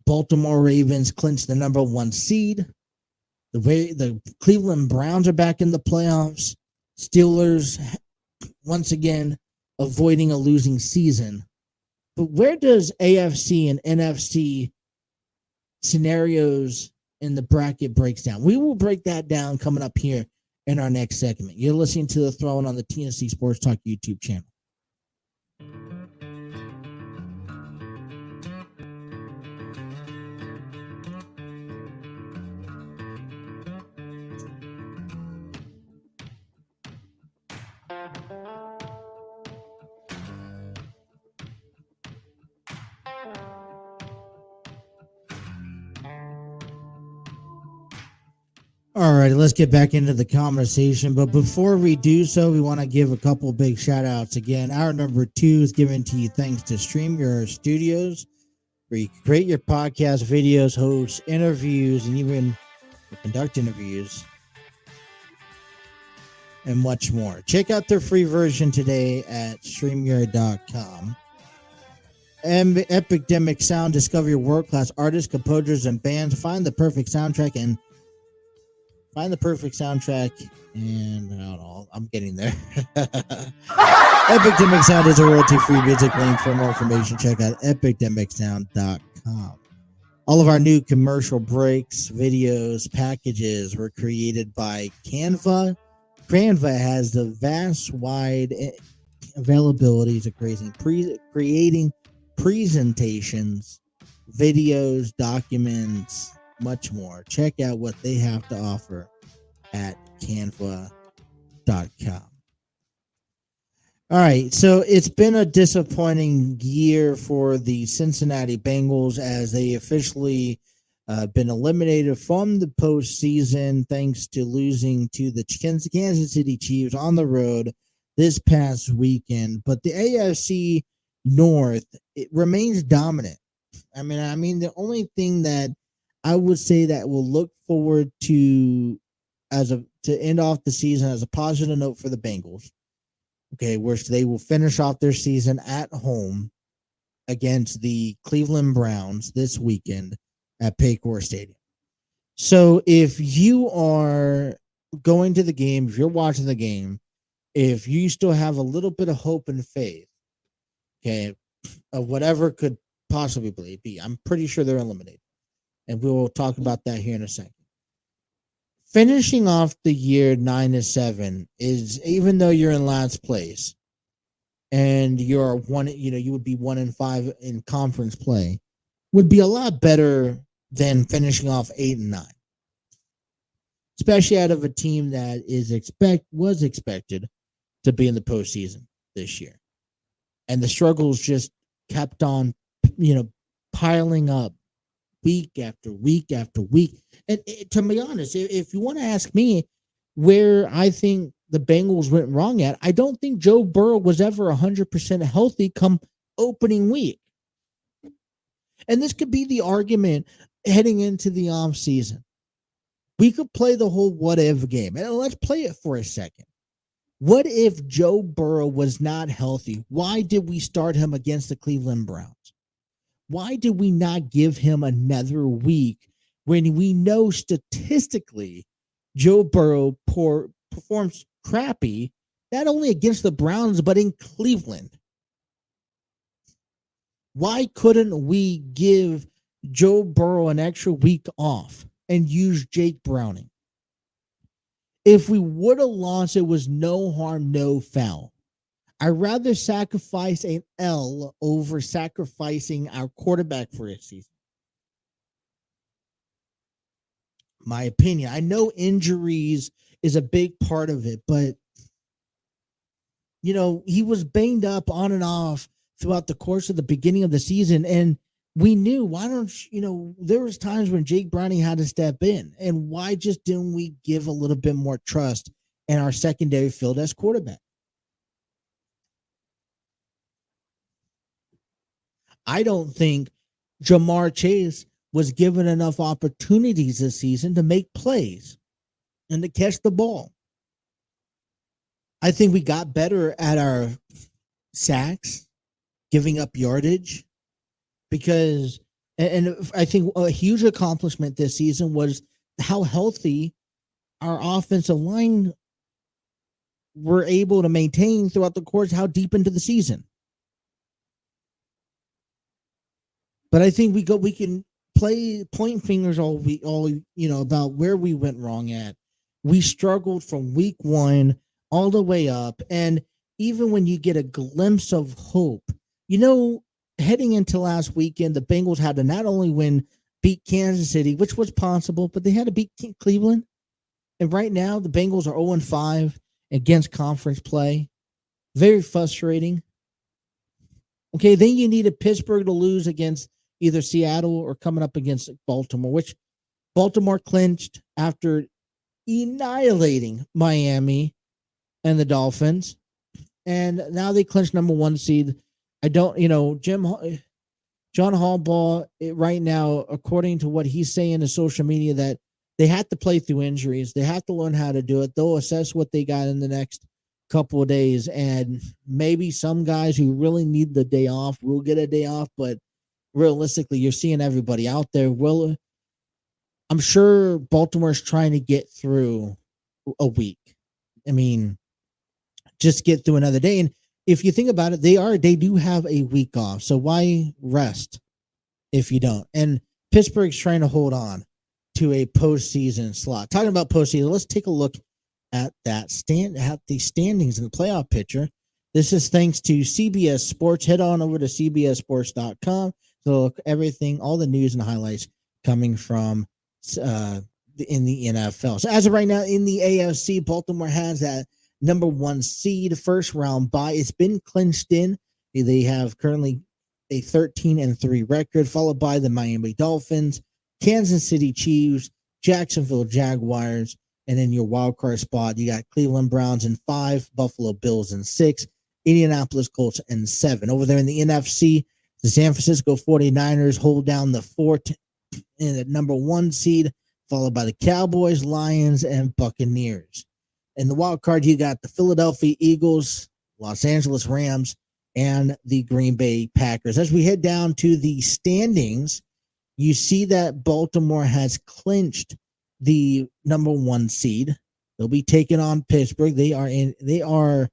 Baltimore Ravens clinch the number 1 seed. The Cleveland Browns are back in the playoffs. Steelers, once again, avoiding a losing season. But where does AFC and NFC scenarios in the bracket breaks down? We will break that down coming up here in our next segment. You're listening to The Throne on the TNC Sports Talk YouTube channel. All right, let's get back into the conversation. But before we do so, we want to give a couple big shout outs again. Hour number 2 is given to you thanks to StreamYard Studios, where you can create your podcast, videos, host interviews, and even conduct interviews and much more. Check out their free version today at StreamYard.com. Epidemic Sound, discover your world-class artists, composers, and bands. Find the perfect soundtrack and I don't know, I'm getting there. Epidemic Sound is a royalty-free music link. For more information, check out epidemicsound.com. All of our new commercial breaks, videos, packages were created by Canva. Canva has the vast, wide availabilities of creating presentations, videos, documents, much more. Check out what they have to offer at canva.com. All right, so it's been a disappointing year for the Cincinnati Bengals as they officially been eliminated from the postseason thanks to losing to the Kansas City Chiefs on the road this past weekend. But the AFC North, it remains dominant. I mean, the only thing that I would say that we'll look forward to to end off the season as a positive note for the Bengals. Okay, where they will finish off their season at home against the Cleveland Browns this weekend at Paycor Stadium. So if you are going to the game, if you're watching the game, if you still have a little bit of hope and faith, okay, of whatever could possibly be, I'm pretty sure they're eliminated. And we will talk about that here in a second. Finishing off the year 9-7 is, even though you're in last place and you're you would be 1-5 in conference play, would be a lot better than finishing off 8-9. Especially out of a team that was expected to be in the postseason this year. And the struggles just kept on, piling up week after week after week. And to be honest, if you want to ask me where I think the Bengals went wrong at, I don't think Joe Burrow was ever 100% healthy come opening week. And this could be the argument heading into the offseason. We could play the whole what-if game. And let's play it for a second. What if Joe Burrow was not healthy? Why did we start him against the Cleveland Browns? Why did we not give him another week when we know statistically Joe Burrow performs crappy, not only against the Browns, but in Cleveland? Why couldn't we give Joe Burrow an extra week off and use Jake Browning? If we would have lost, it was no harm, no foul. I'd rather sacrifice an L over sacrificing our quarterback for a season. my opinion. I know injuries is a big part of it, but he was banged up on and off throughout the course of the beginning of the season, and we knew why don't there was times when Jake Browning had to step in, and why just didn't we give a little bit more trust in our secondary field as quarterback? I don't think Jamar Chase was given enough opportunities this season to make plays and to catch the ball. I think we got better at our sacks, giving up yardage, because, and I think a huge accomplishment this season was how healthy our offensive line were able to maintain throughout the course, how deep into the season. But I think we can point fingers all about where we went wrong at. We struggled from week 1 all the way up, and even when you get a glimpse of hope, heading into last weekend, the Bengals had to not only beat Kansas City, which was possible, but they had to beat Cleveland. And right now, the Bengals are 0-5 against conference play. Very frustrating. Okay, then you needed Pittsburgh to lose against either Seattle or coming up against Baltimore, which Baltimore clinched after annihilating Miami and the Dolphins. And now they clinched number 1 seed. John Harbaugh right now, according to what he's saying in social media, that they have to play through injuries. They have to learn how to do it. They'll assess what they got in the next couple of days. And maybe some guys who really need the day off will get a day off, but realistically, you're seeing everybody out there. I'm sure Baltimore's trying to get through a week. I mean, just get through another day. And if you think about it, they do have a week off. So why rest if you don't? And Pittsburgh's trying to hold on to a postseason slot. Talking about postseason, let's take a look at the standings in the playoff picture. This is thanks to CBS Sports. Head on over to cbssports.com. So look, everything, all the news and highlights coming from in the NFL. So as of right now in the AFC, Baltimore has that number 1 seed, first round bye. It's been clinched in. They have currently a 13-3 record, followed by the Miami Dolphins, Kansas City Chiefs, Jacksonville Jaguars, and then your wild card spot, you got Cleveland Browns in 5, Buffalo Bills in 6, Indianapolis Colts in 7. Over there in the NFC, the San Francisco 49ers hold down the fort in the number 1 seed, followed by the Cowboys, Lions, and Buccaneers. In the wild card, you got the Philadelphia Eagles, Los Angeles Rams, and the Green Bay Packers. As we head down to the standings, you see that Baltimore has clinched the number 1 seed. They'll be taking on Pittsburgh. They are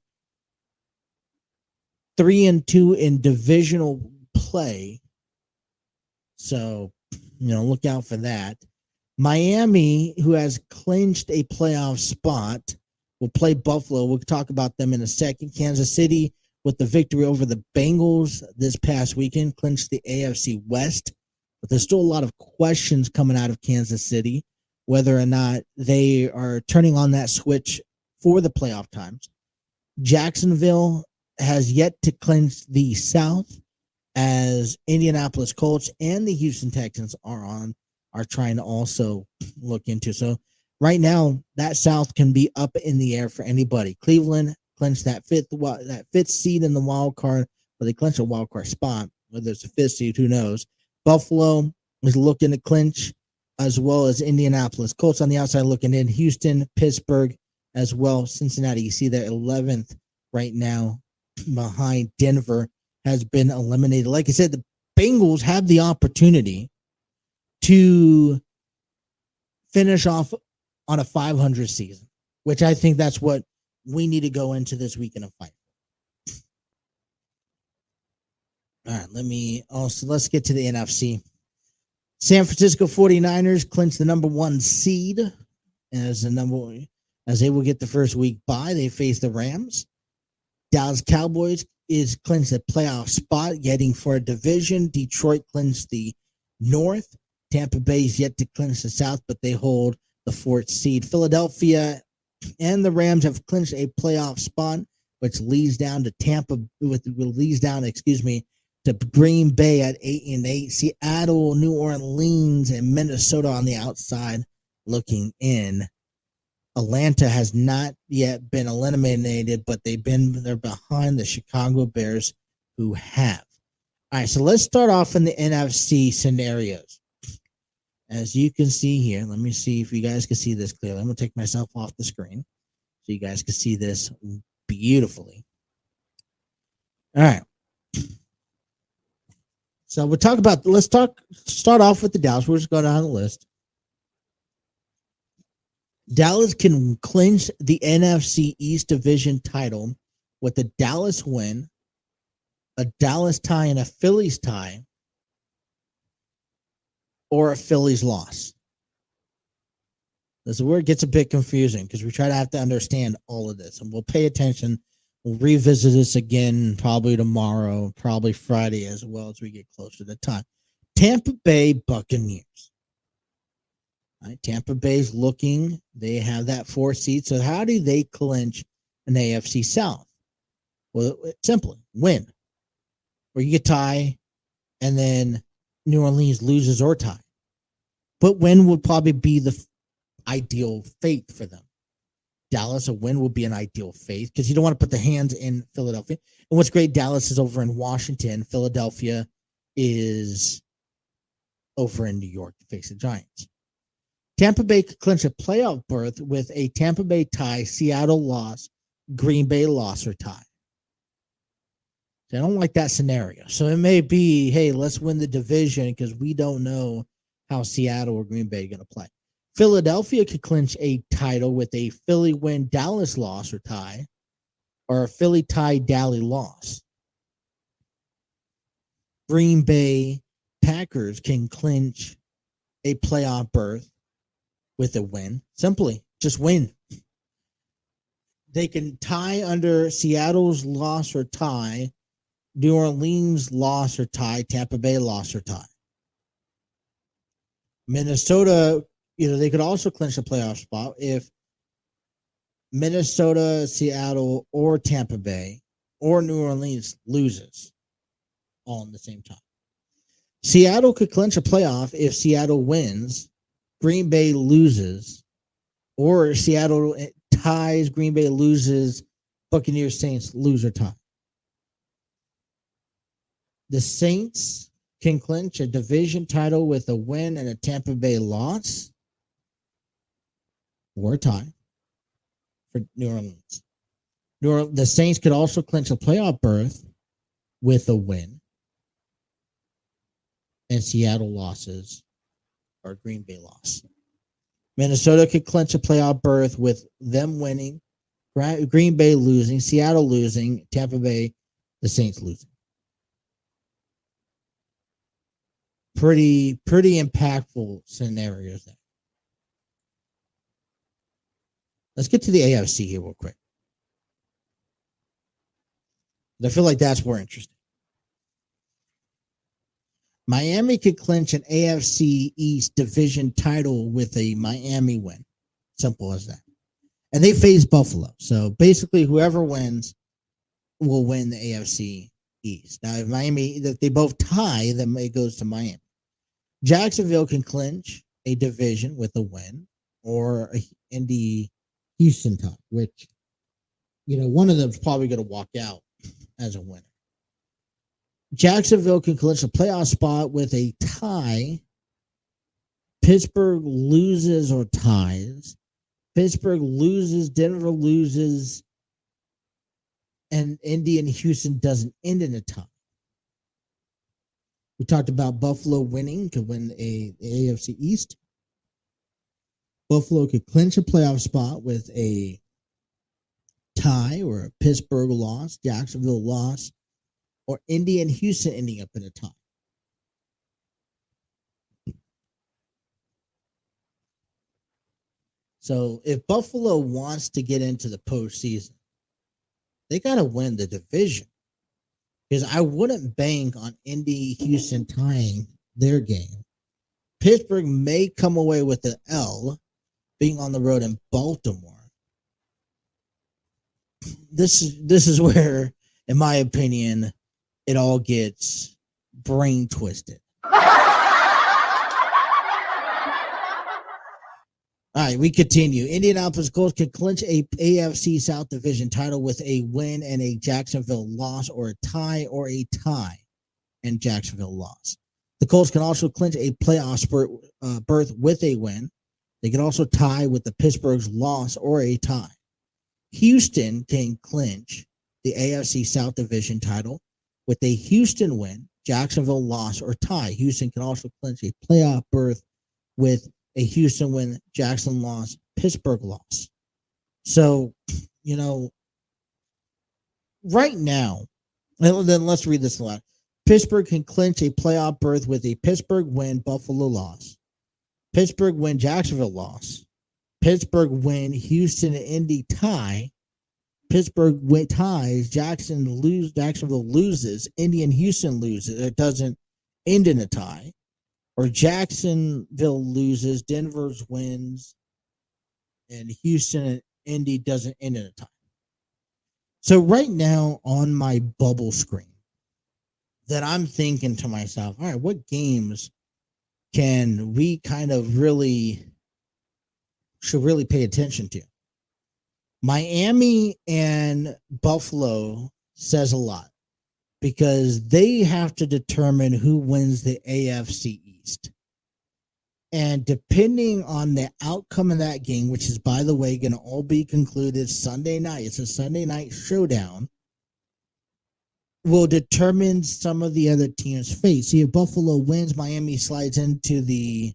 3-2 in divisional play. So, look out for that. Miami, who has clinched a playoff spot, will play Buffalo. We'll talk about them in a second. Kansas City, with the victory over the Bengals this past weekend, clinched the AFC West. But there's still a lot of questions coming out of Kansas City, whether or not they are turning on that switch for the playoff times. Jacksonville has yet to clinch the South, as Indianapolis Colts and the Houston Texans are trying to also look into. So right now, that South can be up in the air for anybody. Cleveland clinched that fifth seed in the wild card, but they clinched a wild card spot. Whether it's a 5th seed, who knows? Buffalo is looking to clinch, as well as Indianapolis Colts on the outside looking in. Houston, Pittsburgh, as well. Cincinnati, you see they're 11th right now, behind Denver, has been eliminated. Like I said, the Bengals have the opportunity to finish off on a 500 season, which I think that's what we need to go into this weekend of fight. All right, let's get to the NFC. San Francisco 49ers clinch the number 1 seed as they will get the first week bye. They face the Rams. Dallas Cowboys is clinched the playoff spot, getting for a division. Detroit clinched the North. Tampa Bay is yet to clinch the South, but they hold the fourth seed. Philadelphia and the Rams have clinched a playoff spot, which leads down to to Green Bay at 8-8. Seattle, New Orleans, and Minnesota on the outside looking in. Atlanta has not yet been eliminated, but they're behind the Chicago Bears, who have. All right, so let's start off in the NFC scenarios. As you can see here, let me see if you guys can see this clearly. I'm going to take myself off the screen so you guys can see this beautifully. All right. So let's start off with the Dallas. We'll just go down the list. Dallas can clinch the NFC East Division title with a Dallas win, a Dallas tie, and a Phillies tie, or a Phillies loss. This is where it gets a bit confusing because we try to have to understand all of this, and we'll pay attention. We'll revisit this again probably tomorrow, probably Friday as well as we get closer to the time. Tampa Bay Buccaneers. All right, Tampa Bay's looking. They have that 4th seed. So how do they clinch an AFC South? Well, simply win, or you get tie, and then New Orleans loses or tie. But win would probably be the ideal fate for them. Dallas, a win would be an ideal fate because you don't want to put the hands in Philadelphia. And what's great, Dallas is over in Washington. Philadelphia is over in New York to face the Giants. Tampa Bay could clinch a playoff berth with a Tampa Bay tie, Seattle loss, Green Bay loss, or tie. So I don't like that scenario. So it may be, hey, let's win the division because we don't know how Seattle or Green Bay are going to play. Philadelphia could clinch a title with a Philly win, Dallas loss, or tie, or a Philly tie, Dallas loss. Green Bay Packers can clinch a playoff berth with a win. Simply, just win. They can tie under Seattle's loss or tie, New Orleans loss or tie, Tampa Bay loss or tie. Minnesota, they could also clinch a playoff spot if Minnesota, Seattle, or Tampa Bay or New Orleans loses all at the same time. Seattle could clinch a playoff if Seattle wins, Green Bay loses, or Seattle ties, Green Bay loses, Buccaneers, Saints lose or tie. The Saints can clinch a division title with a win and a Tampa Bay loss, or a tie for New Orleans. The Saints could also clinch a playoff berth with a win and Seattle losses or Green Bay loss. Minnesota could clinch a playoff berth with them winning, Green Bay losing, Seattle losing, Tampa Bay, the Saints losing. Pretty impactful scenarios there. Let's get to the AFC here real quick. I feel like that's more interesting. Miami could clinch an AFC East division title with a Miami win. Simple as that. And they face Buffalo. So basically, whoever wins will win the AFC East. Now, if they both tie, then it goes to Miami. Jacksonville can clinch a division with a win or in the Houston tie, which, one of them is probably going to walk out as a winner. Jacksonville can clinch a playoff spot with a tie. Pittsburgh loses or ties. Pittsburgh loses, Denver loses, and Indy and Houston doesn't end in a tie. We talked about Buffalo winning, could win the AFC East. Buffalo could clinch a playoff spot with a tie or a Pittsburgh loss, Jacksonville loss, or Indy and Houston ending up in a tie. So if Buffalo wants to get into the postseason, they got to win the division. Because I wouldn't bank on Indy Houston tying their game Pittsburgh may come away with an L, being on the road in Baltimore. This is where, in my opinion, it all gets brain twisted. All right, we continue. Indianapolis Colts can clinch a AFC South Division title with a win and a Jacksonville loss, or a tie and Jacksonville loss. The Colts can also clinch a playoff berth with a win. They can also tie with the Pittsburgh's loss or a tie. Houston can clinch the AFC South Division title with a Houston win, Jacksonville loss, or tie. Houston can also clinch a playoff berth with a Houston win, Jackson loss, Pittsburgh loss. So, right now, then let's read this aloud. Pittsburgh can clinch a playoff berth with a Pittsburgh win, Buffalo loss. Pittsburgh win, Jacksonville loss. Pittsburgh win, Houston and Indy tie. Pittsburgh win, ties, Jacksonville loses, Indy and Houston loses. It doesn't end in a tie. Or Jacksonville loses, Denver's wins, and Houston and Indy doesn't end in a tie. So right now on my bubble screen, that I'm thinking to myself, all right, what games can we kind of should really pay attention to? Miami and Buffalo says a lot, because they have to determine who wins the AFC East. And depending on the outcome of that game, which is, by the way, going to all be concluded Sunday night, it's a Sunday night showdown, will determine some of the other teams' fate. See, if Buffalo wins, Miami slides into the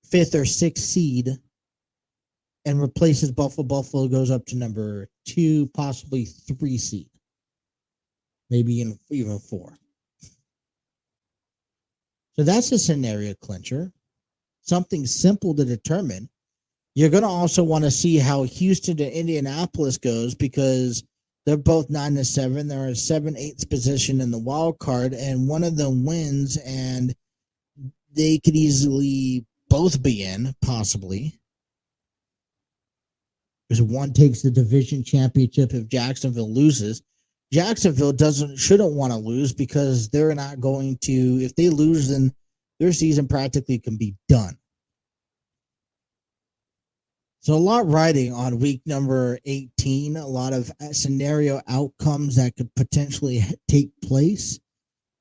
5th or 6th seed and replaces Buffalo. Buffalo goes up to number 2, possibly 3 seed. Maybe even 4. So that's a scenario clincher. Something simple to determine. You're going to also want to see how Houston to Indianapolis goes, because they're both 9-7. They're in 7/8 position in the wild card, and one of them wins, and they could easily both be in, possibly. Because one takes the division championship if Jacksonville loses. Jacksonville shouldn't want to lose, because they're not going to. If they lose, then their season practically can be done. So a lot riding on week number 18. A lot of scenario outcomes that could potentially take place.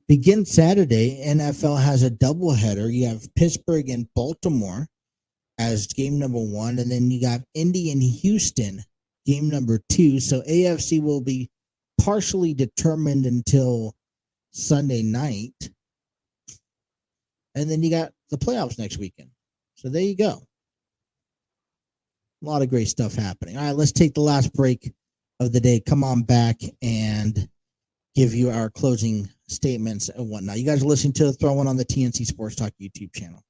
Begin Saturday, NFL has a doubleheader. You have Pittsburgh and Baltimore as game number 1, and then you got Indy and Houston, game number 2. So AFC will be partially determined until Sunday night. And then you got the playoffs next weekend. So there you go. A lot of great stuff happening. All right, let's take the last break of the day. Come on back and give you our closing statements and whatnot. You guys are listening to Throw One on the TNC Sports Talk YouTube channel.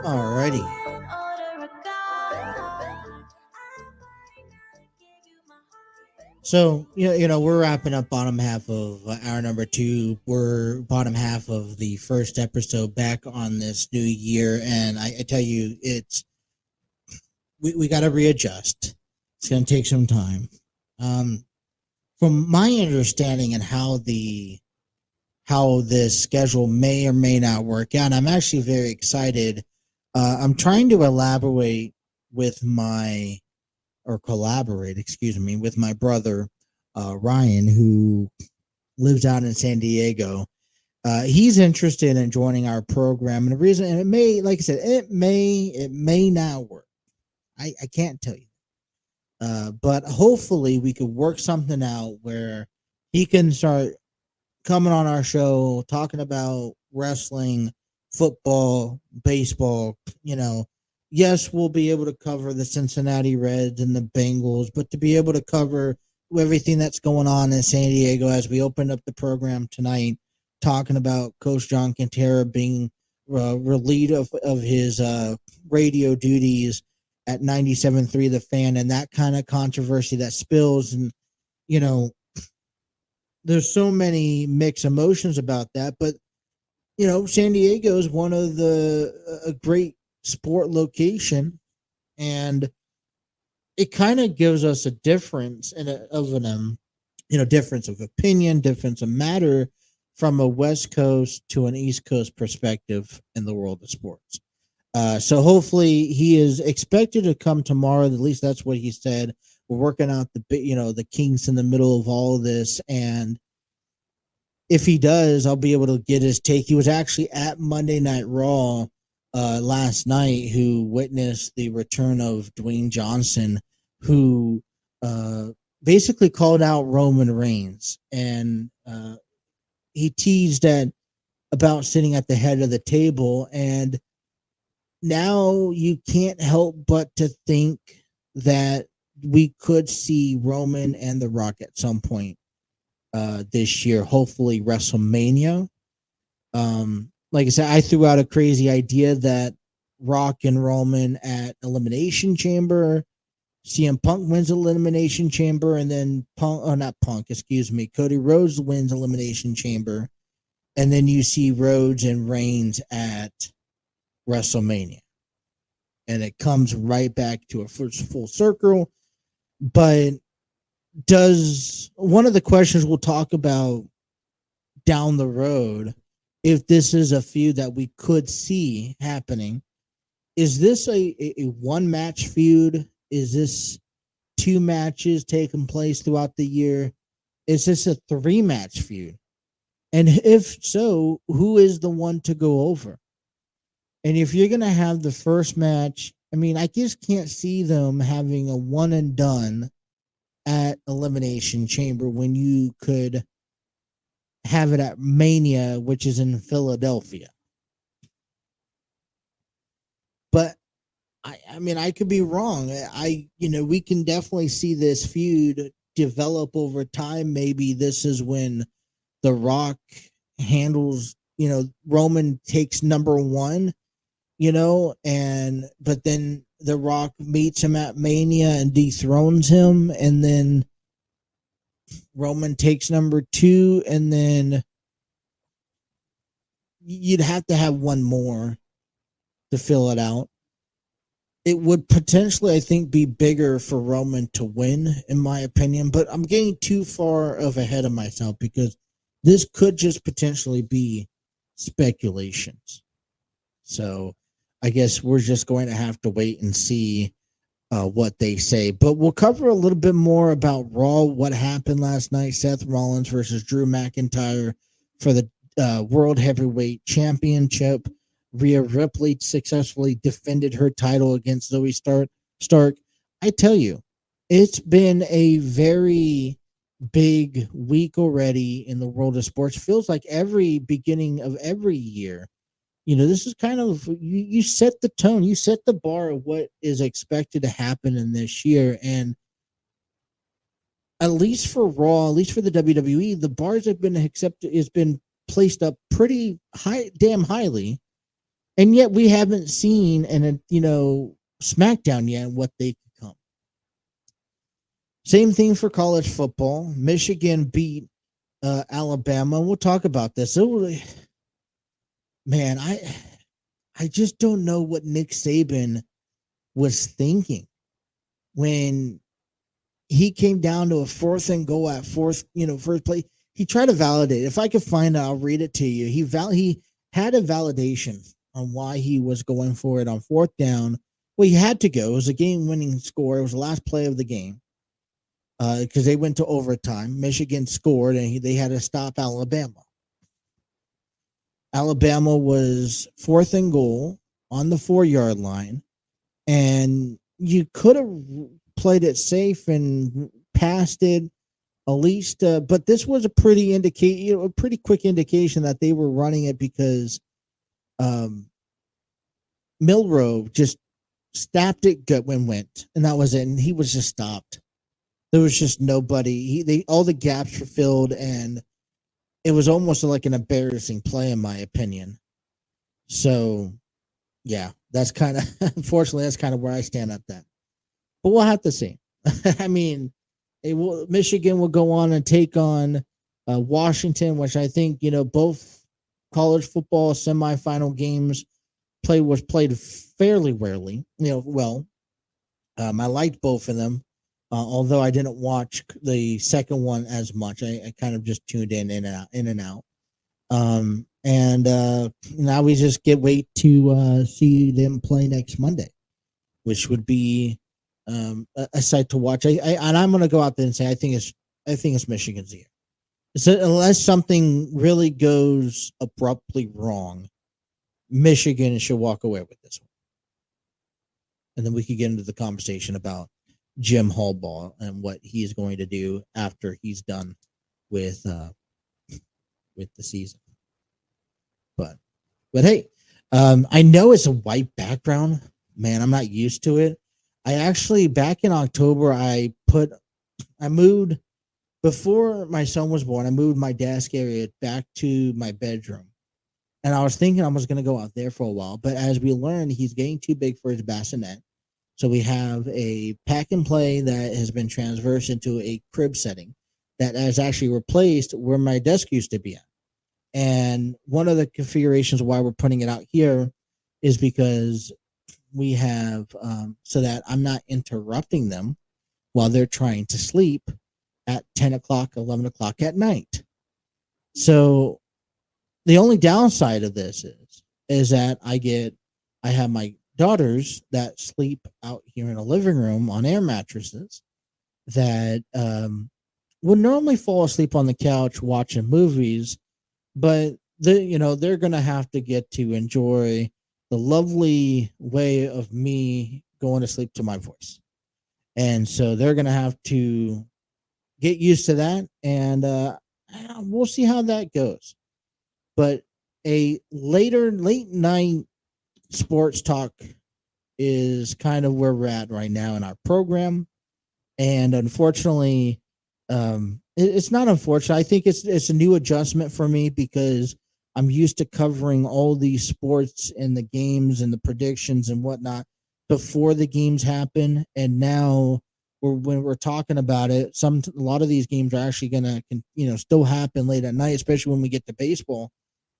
Alrighty. So, we're wrapping up bottom half of hour number 2. We're bottom half of the first episode back on this new year. And I tell you, we got to readjust. It's going to take some time. From my understanding and how this schedule may or may not work out, I'm actually very excited. I'm trying to collaborate with my brother, Ryan, who lives out in San Diego. He's interested in joining our program, and the reason, and it may, like I said, it may not work. I can't tell you. But hopefully we could work something out where he can start coming on our show talking about wrestling, football, baseball. Yes, we'll be able to cover the Cincinnati Reds and the Bengals, but to be able to cover everything that's going on in San Diego as we open up the program tonight, talking about Coach John Quintero being relieved of his radio duties at 97.3 The Fan, and that kind of controversy that spills. And, you know, there's so many mixed emotions about that. But, San Diego is one of a great sport location, and it kind of gives us a difference difference of opinion, difference of matter from a West Coast to an East Coast perspective in the world of sports. So hopefully he is expected to come tomorrow. At least that's what he said. We're working out the kinks in the middle of all of this, and if he does, I'll be able to get his take. He was actually at Monday Night Raw last night, who witnessed the return of Dwayne Johnson, who basically called out Roman Reigns, and he teased about sitting at the head of the table. And now you can't help but to think that we could see Roman and The Rock at some point this year, hopefully WrestleMania. Like I said, I threw out a crazy idea that Rock and Roman at Elimination Chamber, CM Punk wins Elimination Chamber, and then Cody Rhodes wins Elimination Chamber, and then you see Rhodes and Reigns at WrestleMania, and it comes right back to a full circle. But one of the questions we'll talk about down the road, if this is a feud that we could see happening, is this a one match feud? Is this 2 matches taking place throughout the year? Is this a 3 match feud? And if so, who is the one to go over? And if you're going to have the first match, I just can't see them having a one and done at Elimination Chamber when you could have it at Mania, which is in Philadelphia. But I could be wrong. We can definitely see this feud develop over time. Maybe this is when The Rock handles, Roman takes number 1, but then The Rock meets him at Mania and dethrones him, and then Roman takes number 2, and then you'd have to have one more to fill it out. It would potentially, I think, be bigger for Roman to win, in my opinion, but I'm getting too far ahead of myself because this could just potentially be speculations. So I guess we're just going to have to wait and see what they say. But we'll cover a little bit more about Raw, what happened last night, Seth Rollins versus Drew McIntyre for the World Heavyweight Championship. Rhea Ripley successfully defended her title against Zoe Stark. I tell you, it's been a very big week already in the world of sports. Feels like every beginning of every year, this is kind of, you set the tone, you set the bar of what is expected to happen in this year. And at least for Raw, at least for the WWE, the bars have been placed up pretty high, damn highly. And yet we haven't seen SmackDown yet what they could come. Same thing for college football. Michigan beat Alabama. We'll talk about this. Man, I just don't know what Nick Saban was thinking when he came down to a 4th and goal at first play. He tried to validate. If I could find it, I'll read it to you. He had a validation on why he was going for it on 4th down. Well, he had to go. It was a game-winning score. It was the last play of the game because they went to overtime. Michigan scored, and they had to stop Alabama. Alabama was 4th and goal on the 4-yard line, and you could have played it safe and passed it at least. But this was a pretty quick indication that they were running it because Milrow just snapped it, went, and that was it. And he was just stopped. There was just nobody. All the gaps were filled, and it was almost like an embarrassing play, in my opinion. So, yeah, that's kind of, unfortunately, that's kind of where I stand at that. But we'll have to see. I mean, Michigan will go on and take on Washington, which I think, both college football semifinal games was played fairly rarely. I liked both of them. Although I didn't watch the second one as much, I kind of just tuned in and out. And now we just wait to see them play next Monday, which would be a sight to watch. And I'm going to go out there and say I think it's Michigan's year. So unless something really goes abruptly wrong, Michigan should walk away with this one, and then we could get into the conversation about Jim Harbaugh and what he's going to do after he's done with the season. But hey, I know it's a white background. Man, I'm not used to it. I actually, back in October, I moved, before my son was born, I moved my desk area back to my bedroom. And I was thinking I was going to go out there for a while. But as we learned, he's getting too big for his bassinet. So we have a pack and play that has been transversed into a crib setting that has actually replaced where my desk used to be at. And one of the configurations why we're putting it out here is because we have, so that I'm not interrupting them while they're trying to sleep at 10 o'clock, 11 o'clock at night. So the only downside of this is that I have my daughters that sleep out here in a living room on air mattresses that would normally fall asleep on the couch watching movies, but they're going to have to get to enjoy the lovely way of me going to sleep to my voice. And so they're going to have to get used to that, and we'll see how that goes. But a late night sports talk is kind of where we're at right now in our program. And unfortunately, it's not unfortunate. I think it's a new adjustment for me because I'm used to covering all these sports and the games and the predictions and whatnot before the games happen. And now when we're talking about it, a lot of these games are actually going to, still happen late at night, especially when we get to baseball.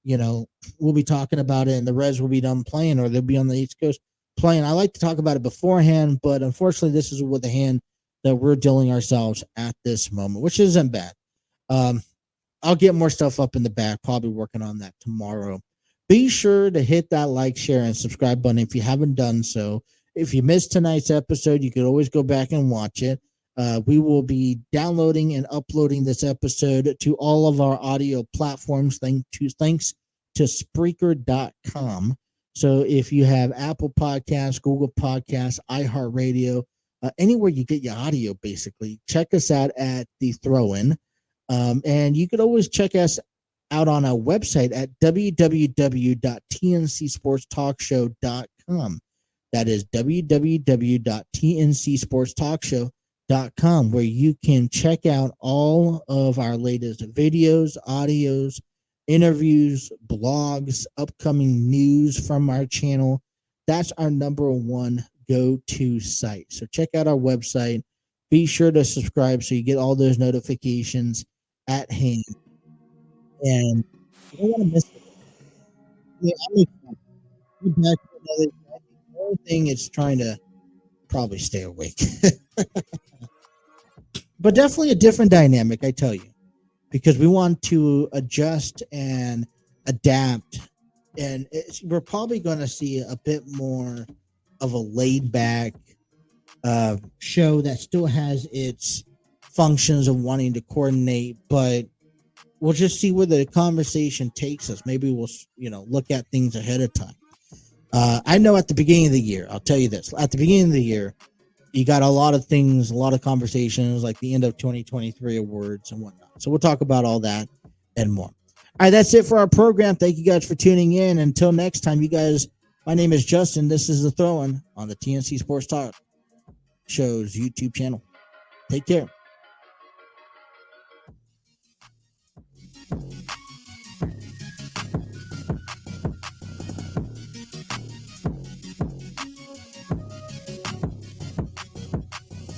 We'll be talking about it and the Reds will be done playing, or they'll be on the East Coast playing. I like to talk about it beforehand, but unfortunately this is with the hand that we're dealing ourselves at this moment, which isn't bad. I'll get more stuff up in the back, probably working on that tomorrow. Be sure to hit that like, share, and subscribe button if you haven't done so. If you missed tonight's episode, you can always go back and watch it. We will be downloading and uploading this episode to all of our audio platforms, thanks to Spreaker.com. So if you have Apple Podcasts, Google Podcasts, iHeartRadio, anywhere you get your audio, basically, check us out at The Throw-In. And you could always check us out on our website at www.tncsportstalkshow.com. That is www.tncsportstalkshow.com, where you can check out all of our latest videos, audios, interviews, blogs, upcoming news from our channel. That's our number one go-to site. So check out our website. Be sure to subscribe so you get all those notifications at hand. And you don't want to miss it. Yeah, I'm back for another. The only thing is trying to probably stay awake. But definitely a different dynamic, I tell you, because we want to adjust and adapt. And we're probably going to see a bit more of a laid back show that still has its functions of wanting to coordinate, but we'll just see where the conversation takes us. Maybe we'll, look at things ahead of time. I know at the beginning of the year, I'll tell you this, at the beginning of the year, you got a lot of things, a lot of conversations, like the end of 2023 awards and whatnot. So we'll talk about all that and more. All right, that's it for our program. Thank you guys for tuning in. Until next time, you guys, my name is Justin. This is The Throw-In on the TNC Sports Talk Show's YouTube channel. Take care.